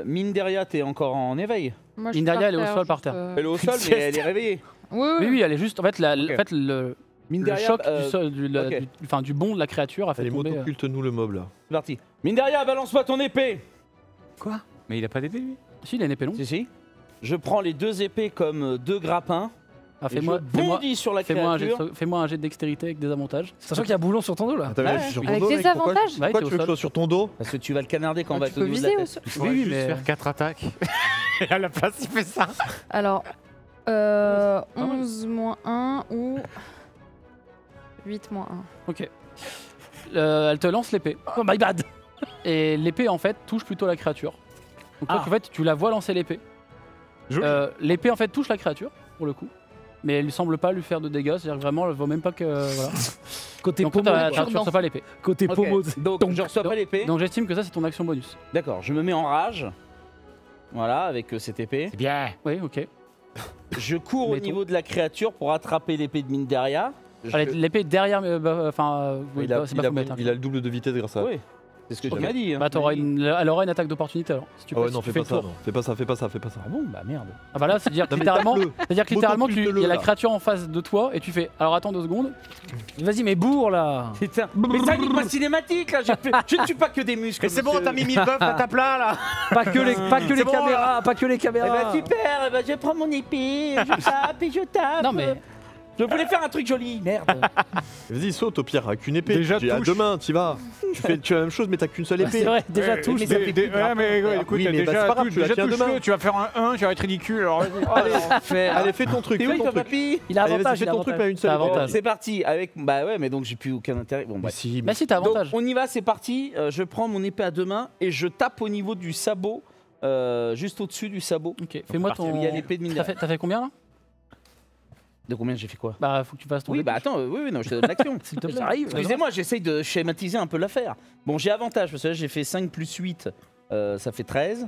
Minderia, t'es encore en éveil. Moi, je suis Indaria, elle est au terre, sol par juste, terre. Elle est au sol, mais elle est réveillée. Oui, Oui, oui, elle est juste. En fait, le Minderia, choc du, sol, ok. du bond de la créature a fait Allez, tomber. motoculte-nous le mob là. C'est parti. Minderia, balance-moi ton épée. Quoi? Mais il a pas d'épée, lui? Si, il a une épée longue. Si. Je prends les 2 épées comme 2 grappins. Ah, Et je bondis sur la créature. fais-moi un jet de dextérité avec des avantages. Sachant qu'il y a boulon sur ton dos là. Attends, mais je suis sur ton Avec dos, des mec, pourquoi- avantages. Ouais, Pourquoi t'es tu au veux que je sol. sois sur ton dos? Parce que tu vas le canarder quand on va Tu être au peux niveau de la viser au tête. sol. Oui, Oui, juste mais- faire 4 attaques. Et à la place, il fait ça. Alors, mal. 11 moins 1 ou 8 moins 1. Ok. Elle te lance l'épée. Oh my bad. Et l'épée en fait touche plutôt la créature. Donc toi, en fait, tu la vois lancer l'épée. Joli. L'épée en fait touche la créature pour le coup. Mais elle ne semble pas lui faire de dégâts, c'est-à-dire que vraiment elle vaut même pas que. Voilà. Côté Donc toi, pommeau. tu reçois pas l'épée. Côté Ok, pommeau. donc je reçois pas l'épée. Donc j'estime que ça c'est ton action bonus. D'accord, je me mets en rage. Voilà, avec cette épée. C'est bien. Oui, ok. Je cours au Mettons. niveau de la créature pour attraper l'épée de Minderia. Allez, l'épée est derrière, enfin, oui, Il a, c'est il pas a- Foumet, hein. il a le double de vitesse grâce à ça. Oui, c'est ce que Ok. tu m'as dit. hein. Bah, elle aura une attaque d'opportunité alors. Si tu Ah ouais, passes, non, si tu fais fais pas ça, le tour. non. Fais pas ça. Ah bon, bah merde. Ah bah là, c'est-à-dire Non, mais littéralement, tape-le. c'est-à-dire que littéralement, Motoculte-le, il y a la là. créature en face de toi et tu fais. Alors attends 2 secondes. Vas-y, mais bourre là. Putain, mais ça nique ma cinématique là. Je ne suis pas que des muscles. Mais c'est bon, monsieur. t'as mis 1000 buffs à ta plat là. Pas que les C'est bon, caméras, pas que les Eh caméras. bah super, eh ben, je prends mon épée, je tape et je tape. Non mais. Je voulais faire un truc joli, merde. Vas-y, saute au pire, avec une épée. Déjà, Tu as touche. deux mains, t'y vas. Tu as la même chose, mais t'as qu'une seule Ah, c'est épée. vrai, déjà Ouais, touche. mais ça fait plus grave. Ouais, mais ouais, écoute, Oui, t'as mais bah, déjà c'est pas grave, touche, tu la déjà tiens touche-le, demain. tu vas faire un 1, tu vas être ridicule. Alors vas-y. Allez, fais ton truc, T'es fais où ton toi, truc. papy? Il a Allez, vas-y, avantage. fais il a ton truc, avantage. mais à une seule T'as épée. avantage. C'est parti, avec. Bah ouais, mais donc j'ai plus aucun intérêt. Bon, bah. Si, Bah si, t'as Donc avantage. on y va, c'est parti. Je prends mon épée à 2 mains et je tape au niveau du sabot, juste au-dessus du sabot. Ok, fais-moi ton. Il y a l'épée de Minderia. T'as fait combien là? De combien j'ai fait quoi? Bah faut que tu fasses ton. Oui, jet. bah attends, oui, non, je te donne l'action. S'il te plaît. J'arrive. Excusez-moi, j'essaye de schématiser un peu l'affaire. Bon, j'ai avantage parce que là j'ai fait 5 plus 8, ça fait 13.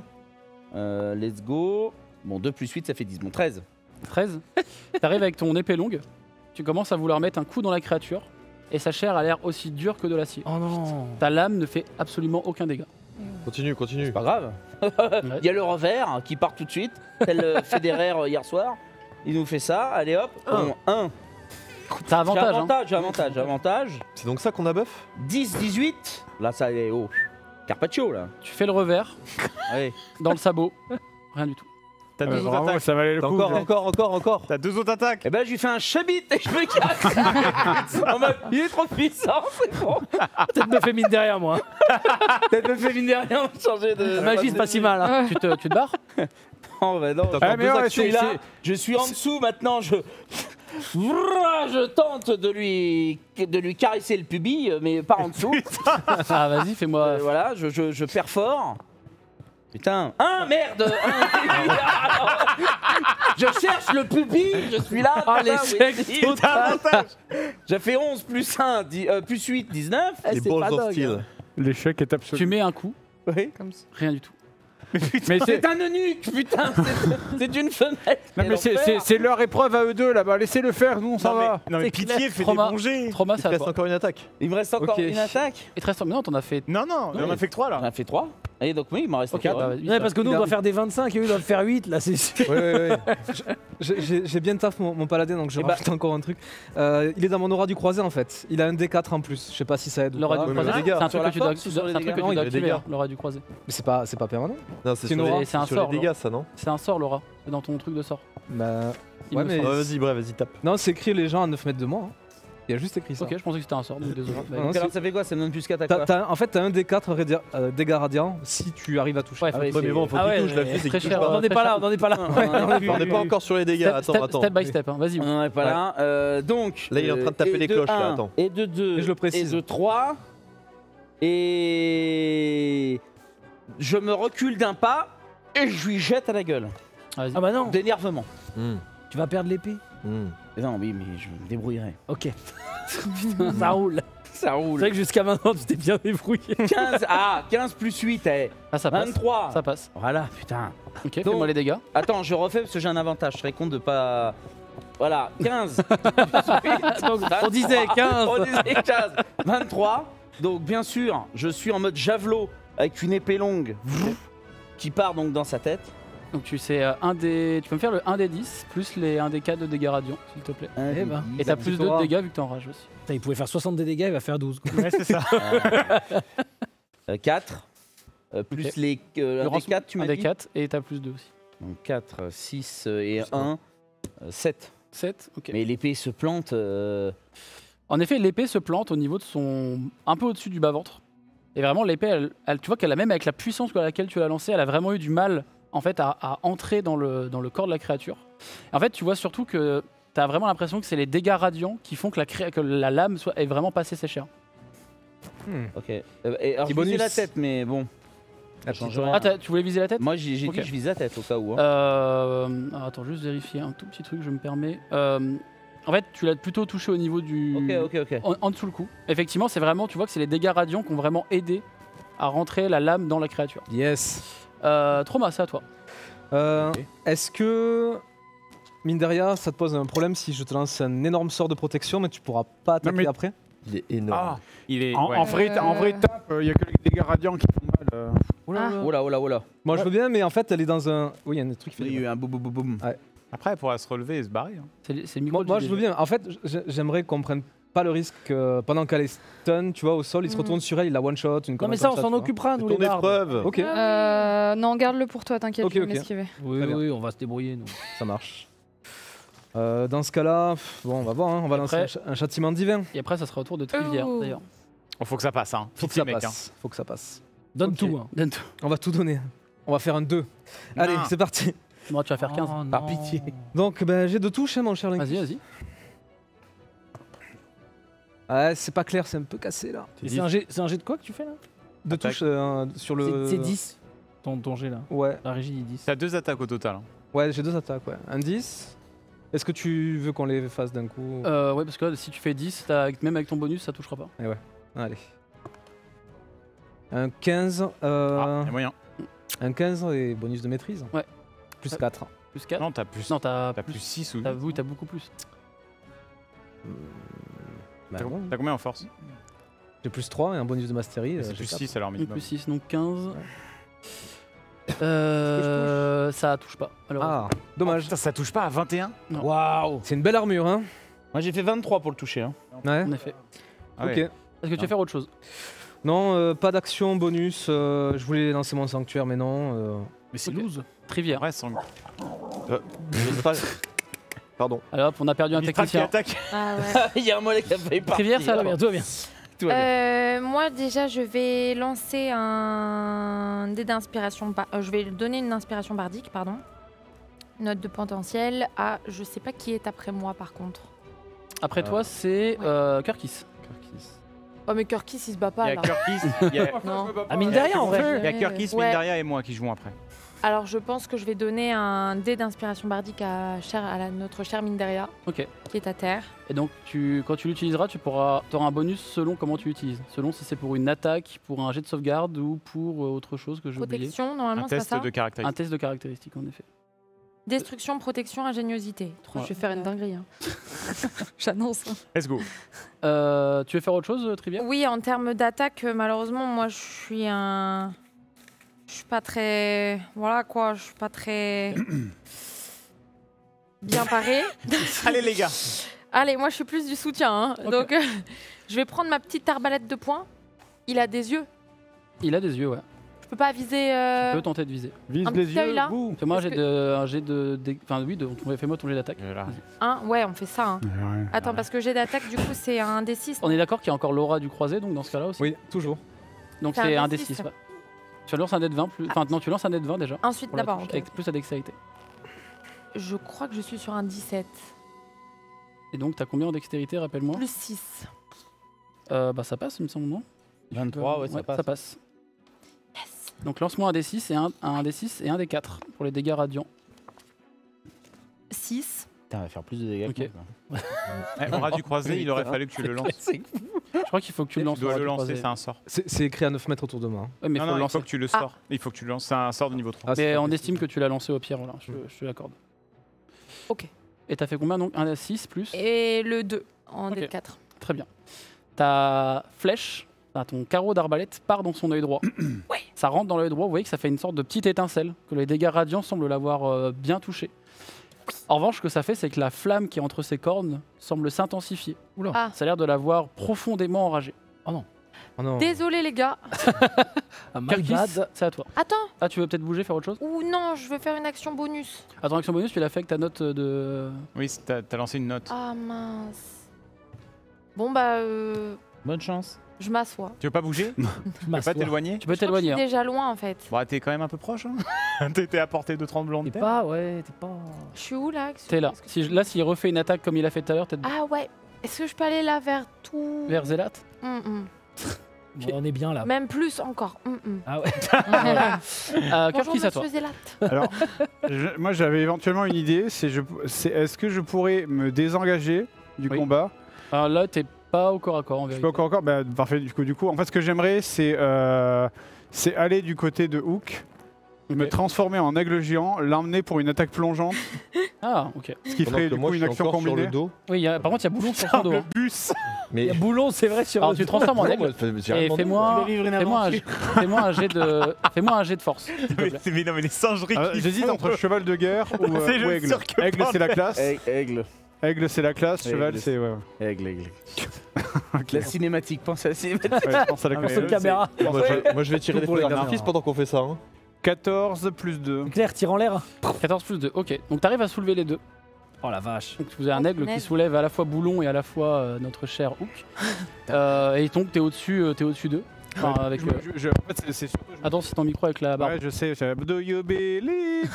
Let's go. Bon, 2 plus 8, ça fait 10. Bon, 13. 13. T'arrives avec ton épée longue. Tu commences à vouloir mettre un coup dans la créature. Et sa chair a l'air aussi dure que de l'acier. Oh non. Ta lame ne fait absolument aucun dégât. Continue. Pas grave. Il y a le revers qui part tout de suite. Tel Federer hier soir. Il nous fait ça. Allez hop. 1. T'as avantage, hein. J'ai avantage. C'est donc ça qu'on a buff 10, 18. Là, ça est. Oh. Carpaccio, là. Tu fais le revers Ouais. dans le sabot. Rien du tout. T'as deux autres Bravo, attaques. ça valait le coup. Encore. T'as deux autres attaques. Et ben, je lui fais un chabit et je me casse. En mode, il est trop puissant, c'est bon. Peut-être me fait mine derrière moi. Peut-être me fait mine derrière, on va changer de. La magie, c'est pas si mal. Hein. Tu te barres? Oh, bah non. Ah, mais ouais, Je suis là, je suis en dessous maintenant, je tente de lui caresser le pubis, mais pas en dessous. Ah, vas-y, fais-moi. Voilà, je perfore. Putain. Merde. Je cherche le pubis, je suis là. Ah, putain, l'échec oui, total. J'ai fait 11 plus 1, plus 8, 19. Les balls of steel. L'échec est absolu. Tu mets un coup, Oui. rien du tout. Mais C'est un eunuque, putain. C'est une femelle. Non, mais c'est leur épreuve à eux deux là-bas. Laissez-le faire, nous on s'en va. Non mais C'est pitié, clair. fais des Trauma. bons jets. Trauma, Il c'est te à reste toi. encore une attaque. Il me reste encore Ok. une attaque. Et te reste. Mais non, t'en as fait. Non, il en a fait que 3 J'en là. ai fait 3. Et donc oui, il m'en reste Ok, 4. bah, vas-y, Ouais, parce que nous, on doit faire des 25 et eux, ils doivent faire 8, là, c'est sûr. Ouais. J'ai bien taf mon paladin, donc je Eh bah- rajoute encore un truc. Il est dans mon aura du croisé en fait. Il a un D4 en plus. Je sais pas si ça aide. ou L'aura pas. du Ouais, mais croisé, les dégâts. c'est un Sur truc la que tu dois force ou sur les dégâts Non, il y a des activer, dégâts. hein, l'aura du croisé. Mais c'est pas permanent. Non, c'est C'est une sur aura. les, C'est un sur sort, les dégâts, ça, non C'est un sort, Laura. C'est dans ton truc de sort. Bah. Il Ouais, me mais- semble. Vas-y, tape. Non, c'est écrit les gens à 9 mètres de moi. Hein. Il y a juste écrit ça. Ok, je pensais que c'était un sort, donc désolé. Bah, Non, Donc alors ça fait quoi? Ça me donne plus 4 à quoi? En fait, t'as un D4 dégâts radiants si tu arrives à toucher. Ouais, Ah oui, Ouais, mais bon, faut qu'il touche, la fille, c'est très qu'il cher. touche On pas. n'en est pas là, on n'en est pas là. On n'est pas encore sur les dégâts, attends. Step by step, hein. Vas-y. On n'en est pas là. Donc. Là, il est en train de taper et les de cloches, là, 1, attends. Et de 2. Et je le précise. Et de 3. Et. Je me recule d'un pas et je lui jette à la gueule. Vas-y. Ah bah non, D'énervement. tu vas perdre l'épée. Non, oui, mais je me débrouillerai. Ok. Ça roule. Ça C'est roule. vrai que jusqu'à maintenant, tu t'es bien débrouillé. 15 plus 8, Ah, ça passe. 23. Ça passe. Voilà, putain. Ok, Donc- fais-moi les dégâts. Attends, je refais parce que j'ai un avantage. Je serais con de pas. Voilà, 15. On disait 15. On disait 15. 23. Donc, bien sûr, je suis en mode javelot avec une épée longue qui part donc dans sa tête. Donc tu sais tu peux me faire le 1 des 10 plus les 1 des 4 de dégâts radiants, s'il te plaît. Eh ben. Et t'as plus de dégâts vu que t'es en rage aussi. Putain, il pouvait faire 60 des dégâts, il va faire 12. Ouais, c'est ça. 4. Plus Ok. les. Le 1 des 4, tu 1 m'as des dit 4 et t'as plus 2 aussi. Donc 4, 6 et 1. 7. 7, ok. Mais l'épée se plante. En effet, l'épée se plante au niveau de son. Un peu au-dessus du bas-ventre. Et vraiment, l'épée, tu vois qu'elle a même avec la puissance à laquelle tu l'as lancée, elle a vraiment eu du mal en fait à entrer dans le corps de la créature. Et en fait, tu vois surtout que tu as vraiment l'impression que c'est les dégâts radiants qui font que la lame est vraiment passée ses chairs. Ok. Et alors, Petit je visais bonus. la tête, mais bon. Ça change rien. Tu voulais viser la tête? Moi, j'ai Ok. dit que je vise la tête au cas où. Hein. Alors, attends, juste vérifier un tout petit truc, je me permets. En fait, tu l'as plutôt touché au niveau du. Ok. En dessous le cou. Effectivement, c'est vraiment, tu vois que c'est les dégâts radiants qui ont vraiment aidé à rentrer la lame dans la créature. Yes. Trauma, c'est à toi. Est-ce que Minderia, ça te pose un problème si je te lance un énorme sort de protection, mais tu pourras pas attaquer mais- après? Il est énorme. Il est. En vrai tape, il y a que les dégâts radiants qui font mal. Oh là. Moi, je veux bien, mais en fait, elle est dans un. Oui, il y a un truc qui fait. Il y a eu un boum boum boum boum. Après, elle pourra se relever et se barrer. hein. C'est le micro. Moi, du je veux DG. bien. En fait, j'aimerais qu'on prenne pas le risque que pendant qu'elle est stun, tu vois, au sol, il se retourne sur elle, il la one shot, une Non, connerie mais ça, on comme s'en tu vois. occupera, C'est nous, les ton bardes. épreuve. Ok, Non, garde-le pour toi, t'inquiète, Ok, je vais ok. m'esquiver. Oui, Très bien. oui, on va se débrouiller, nous. ça marche. Dans ce cas-là, bon, on va voir, hein, on va lancer Après- un châtiment divin. Et après, ça sera au tour de Trivière, Oh. d'ailleurs. Oh, faut que ça passe. Hein. Faut que Pitié, ça mec, passe. Faut que ça passe. Donne Ok. tout. Hein. Donne tout. On va tout donner. On va faire un 2. Allez, Non. c'est parti. Moi, tu vas faire 15. Oh, Par non. pitié. Donc, ben, j'ai 2 touches, hein, mon cher Link. Vas-y. Ouais, c'est pas clair, c'est un peu cassé là. Et c'est un jet de quoi que tu fais là? 2 Attaque. touches sur le. C'est 10, ton jet là. Ouais, La régie dit 10. T'as 2 attaques au total. hein. ouais, j'ai 2 attaques, ouais. Un 10. Est-ce que tu veux qu'on les fasse d'un coup Ouais, parce que si tu fais 10, même avec ton bonus, ça touchera pas. Allez. Un 15. Ah, y a moyen. Un 15 et bonus de maîtrise. Ouais. Plus Ouais. 4. Plus 4. Non, t'as plus. Non, t'as T'as plus 6 ou. Oui, t'as beaucoup plus. Bah, T'as bon. t'as combien en force? J'ai plus 3 et un bonus de mastery. C'est j'ai plus 4. 6 alors minimum. Plus 6, donc 15. Ça touche pas. Alors, Ah, dommage. Putain, ça touche pas à 21? Waouh! C'est une belle armure, hein. Moi, j'ai fait 23 pour le toucher. Hein. Ouais. en effet. Ah Ok. ouais. Est-ce que tu veux faire autre chose? Non, pas d'action bonus. Je voulais lancer mon sanctuaire, mais non. Mais c'est Ok. loose. Trivia. Ouais, sang. Pardon. Alors hop, on a perdu un Mistral qui technicien. attaque. Ah ouais. Il y a un mollet qui a failli partir. Trivia, ça va bien. Tout va bien. Tout va bien. Moi déjà je vais lancer un dé d'inspiration. Je vais donner une inspiration bardique, pardon. Note de potentiel à je sais pas qui est après moi par contre. Après toi, c'est Kirkis. Oh mais Kirkis il se bat Il pas y a là. Kirkis, il y a, Non. Ah, mine de rien, en vrai. il y a Kirkis, Ouais. Mindaria et moi qui jouons après. Alors je pense que je vais donner un dé d'inspiration bardique à notre chère Mindaria Ok. qui est à terre. Et donc, quand tu l'utiliseras, tu auras un bonus selon comment tu l'utilises. Selon si c'est pour une attaque, pour un jet de sauvegarde ou pour autre chose que j'ai oublié. Protection Un normalement c'est pas test ça. de Un caractéristiques. test de caractéristiques, en effet. Destruction, protection, ingéniosité. Ouais. Je vais faire une dinguerie. Hein. J'annonce. Let's go. Tu veux faire autre chose, Trivia? Oui, en termes d'attaque, malheureusement, moi, je suis pas très... Voilà, quoi, je suis pas très... bien parée. Allez les gars. Allez, moi, je suis plus du soutien. Hein. Ok. Donc, je vais prendre ma petite arbalète de poing. Il a des yeux. Il a des yeux, ouais. Je peux pas viser... Tu peux tenter de viser. Vise Un les petit œil, yeux. là. Bouh. Fais-moi un Est-ce jet de... Enfin, oui, fais-moi ton jet d'attaque. Un, ouais, on fait ça. Hein. Attends, parce que j'ai d'attaque, du coup, c'est un D6. On est d'accord qu'il y a encore l'aura du croisé, donc dans ce cas-là aussi. Oui, toujours. Donc C'est c'est un un D6. D6, ouais. Tu lances un dé de 20 plus... Enfin, non, tu lances un dé de 20 déjà. Ensuite, Pour la d'abord, touche, ok. avec plus ta dextérité. Je crois que je suis sur un 17. Et donc, t'as combien en dextérité, rappelle-moi? Plus 6. Bah, ça passe, il me semble, non? 23, ouais, ça passe. Ça passe. Yes. Donc, lance-moi un D6 et un D6 et un D4 pour les dégâts radiants. 6. Putain, on va faire plus de dégâts. Ok. que moi, Eh, Aura du croisé, il aurait fallu que tu le lances. Je crois qu'il faut que tu le lances. Tu dois Aura le du lancer, croisé. c'est un sort. C'est écrit à 9 mètres autour de moi. Ouais, mais Non, faut non, le il lancer. faut que tu le sors. Il faut que tu le lances, c'est un sort de niveau 3. Ah, c'est Mais pas on possible. estime que tu l'as lancé au pire, voilà, je te l'accorde. Ok. Et t'as fait combien donc? Un D6 plus? Et le 2 en Ok. D4. Très bien. Ta flèche, ton carreau d'arbalète part dans son œil droit. Ouais. Ça rentre dans l'œil droit, vous voyez que ça fait une sorte de petite étincelle, que les dégâts radiants semblent l'avoir bien touché. En revanche, ce que ça fait, c'est que la flamme qui est entre ses cornes semble s'intensifier. Oula. Ah. Ça a l'air de l'avoir profondément enragé. Oh non. Désolé les gars. Ah, my Kirkis, bad. c'est à toi. Attends. Ah, tu veux peut-être bouger, faire autre chose? Ou non, je veux faire une action bonus. Attends, action bonus, tu l'as fait avec ta note de... Oui, t'as lancé une note. Ah mince. Bon bah, Bonne chance. je m'assois. Tu veux pas bouger? Tu Je peux m'assois. pas t'éloigner? Tu peux Je crois que je t'éloigner. suis hein. déjà loin en fait. Bah, t'es quand même un peu proche. Hein. T'es à portée de tremblement de T'es terre. pas, ouais, t'es pas. Je suis où là T'es là. Est-ce que- Si, là, s'il refait une attaque comme il a fait tout à l'heure, peut-être Ah ouais. Est-ce que je peux aller là vers tout vers Zélat. Bon, on est bien là. Même plus encore. Ah ouais. Bonjour Kirkis, à toi. Monsieur Zélat. Alors, moi j'avais éventuellement une idée, est-ce que je pourrais me désengager du Oui. combat? Alors là, t'es pas au corps à corps en Je vérité. suis pas encore, bah, parfait. Du coup, en fait, ce que j'aimerais, c'est aller du côté de Hook, Ok. me transformer en aigle géant, l'emmener pour une attaque plongeante, Ah, ok. ce qui Pendant ferait que du moi, coup je une suis action encore sur combinée. le dos. Oui, par contre, il y a Boulon sur son dos. Le hein. bus. Mais Il y a Boulon, c'est vrai, sur Alors, le tu te transformes en Non, aigle. moi, j'ai rien Et demandé. fais-moi Tu vas vivre une fais-moi un, fais-moi un jet de force. s'il te plaît. Mais non, mais les singeries Ah, qu'ils J'hésite font. entre cheval de guerre ou C'est le aigle. cirque Aigle, c'est la classe. Aigle. Aigle, c'est la classe. Aigle, Cheval, c'est- c'est. Ouais, Aigle. Ok. La cinématique, pense à la cinématique. Ouais, je pense à la Ah, classe. mais Pense aux caméras. Moi, je vais tirer des Pour les feux gamins. d'artifice pendant qu'on fait ça. Hein. 14 plus 2. Claire, tire en l'air. 14 plus 2. Ok. Donc, t'arrives à soulever les deux. Oh la vache. Donc, vous avez un Oh, aigle qui punaise. soulève à la fois Boulon et à la fois notre cher Hook. Et donc, t'es au-dessus d'eux. Enfin, avec, En fait, c'est surtout. Attends, si ton micro avec la barre. Ouais, je sais. Do you believe?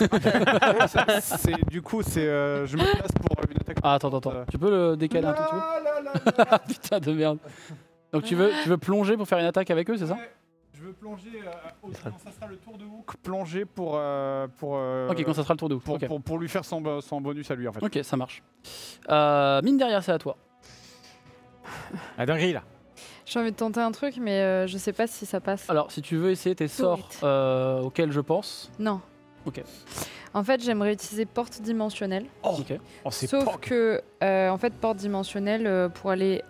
Du coup, je me place pour une attaque. Ah, attends. Tu peux le décaler un tout petit peu? Putain de merde. Donc, tu veux plonger pour faire une attaque avec eux, c'est ça? Ouais, je veux plonger. Quand ça sera le tour de Hook, plonger pour. Ok, quand ça sera le tour de Hook. Ok. Pour lui faire son bonus à lui en fait. Ok, ça marche. Mine derrière, c'est à toi. La dinguerie là. J'ai envie de tenter un truc, mais je sais pas si ça passe. Alors, si tu veux essayer tes sorts it. auxquels je pense. Non. Ok. En fait, j'aimerais utiliser porte dimensionnelle. Ok. Oh, c'est Sauf poc. que, en fait, porte dimensionnelle pour aller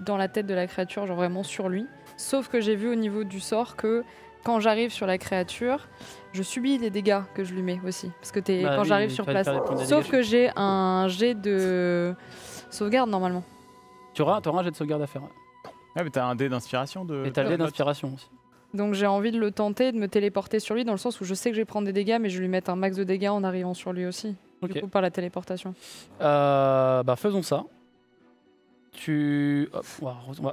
dans la tête de la créature, genre vraiment sur lui. Sauf que j'ai vu au niveau du sort que quand j'arrive sur la créature, je subis les dégâts que je lui mets aussi. Parce que Bah quand oui, j'arrive tu sur vas place. faire des points de Sauf dégâts. que j'ai un jet de sauvegarde normalement. Tu auras un jet de sauvegarde à faire. Ah, mais t'as un dé d'inspiration de. Et t'as le dé d'inspiration aussi. Donc j'ai envie de le tenter, de me téléporter sur lui, dans le sens où je sais que je vais prendre des dégâts, mais je vais lui mettre un max de dégâts en arrivant sur lui aussi. Ok. Du coup, par la téléportation. Bah faisons ça. Hop,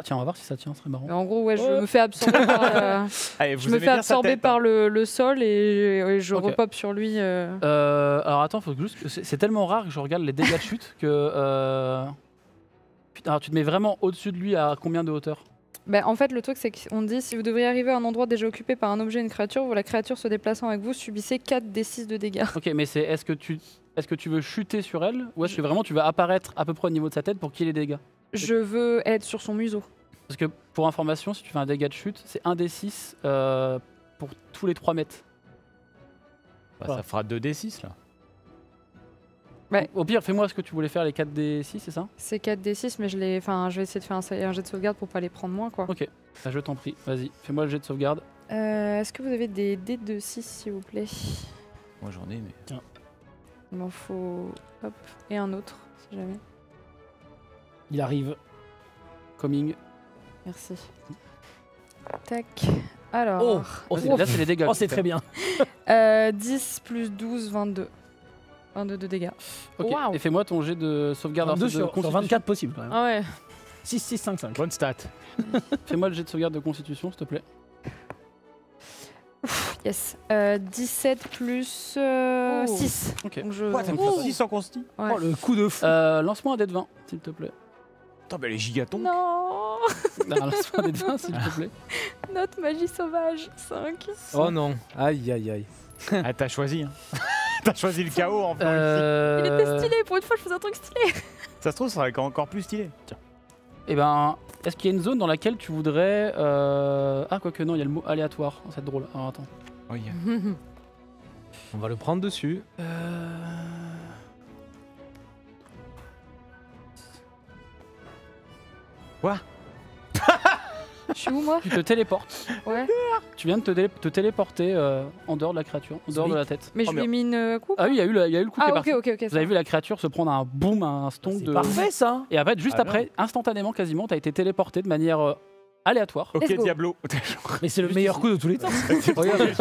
tiens, on va voir si ça tient, ce serait marrant. Mais en gros, ouais, je me fais absorber par, Allez, vous je me aimez fais bien sa absorber tête, par hein. le sol et je Ok. repop sur lui. Alors attends, faut que c'est tellement rare que je regarde les dégâts de chute que. Putain, alors tu te mets vraiment au-dessus de lui à combien de hauteur? Bah, en fait, le truc, c'est qu'on dit si vous devriez arriver à un endroit déjà occupé par un objet ou une créature, la créature se déplaçant avec vous, subissez 4d6 de dégâts. Ok, mais c'est est-ce que tu veux chuter sur elle ou est-ce que vraiment tu vas apparaître à peu près au niveau de sa tête pour qu'il ait les dégâts? Je veux être sur son museau. Parce que pour information, si tu fais un dégât de chute, c'est 1d6 pour tous les 3 mètres. Bah, ça fera 2d6 là. Ouais. Au pire, fais-moi ce que tu voulais faire, les 4d6, c'est ça? C'est 4d6, mais je vais essayer de faire un jet de sauvegarde pour pas les prendre moins, quoi. Ok, bah, je t'en prie, vas-y, fais-moi le jet de sauvegarde. Est-ce que vous avez des dés de 6, s'il vous plaît? Moi j'en ai, mais. Tiens. Il m'en faut... Hop. Et un autre, si jamais. Il arrive. Coming. Merci. Tac. Alors... Oh, oh, Là, c'est les dégâts. oh, que c'est tu très fais. bien. 10 plus 12, 22. 22 de dégâts. Ok, Waouh. et fais-moi ton jet de sauvegarde. 22 alors, c'est de sur constitution. 24 possible quand même. Ah ouais. 6, 6, 5, 5. Bonne stat. Fais-moi le jet de sauvegarde de constitution, s'il te plaît. Yes. 17 plus 6. Ok. Donc je... Quoi, t'as Oh. plus 6 en consti? Ouais. Oh, le coup de fou. Lance-moi un dé de 20, s'il te plaît. Putain, bah les gigatons. Non. Lance-moi un dé de 20, s'il te plaît. Notre magie sauvage. 5. Oh non. Aïe, aïe, aïe. Ah, t'as choisi. Hein. T'as choisi le chaos en fait. Il était stylé. Pour une fois, je faisais un truc stylé. Ça se trouve, ça serait encore plus stylé. Tiens. Eh ben, est-ce qu'il y a une zone dans laquelle tu voudrais... Ah, quoique non, il y a le mot aléatoire. C'est drôle. Alors attends. Oh, yeah. On va le prendre dessus. Quoi? Je suis où, moi? Tu te téléportes. Ouais. Tu viens de te téléporter en dehors de la créature, en dehors de la tête. Mais Oh, je lui ai mis une coupe. Ah oui, il y a eu le coup qui est Ah, parti. ok. Vous avez vu la créature se prendre un boom, un stonk C'est de... parfait ça. Et en fait, juste Ah après, instantanément quasiment, t'as été téléporté de manière aléatoire. Ok, Let's go. Diablo. Mais c'est le meilleur coup de tous les temps. Regarde.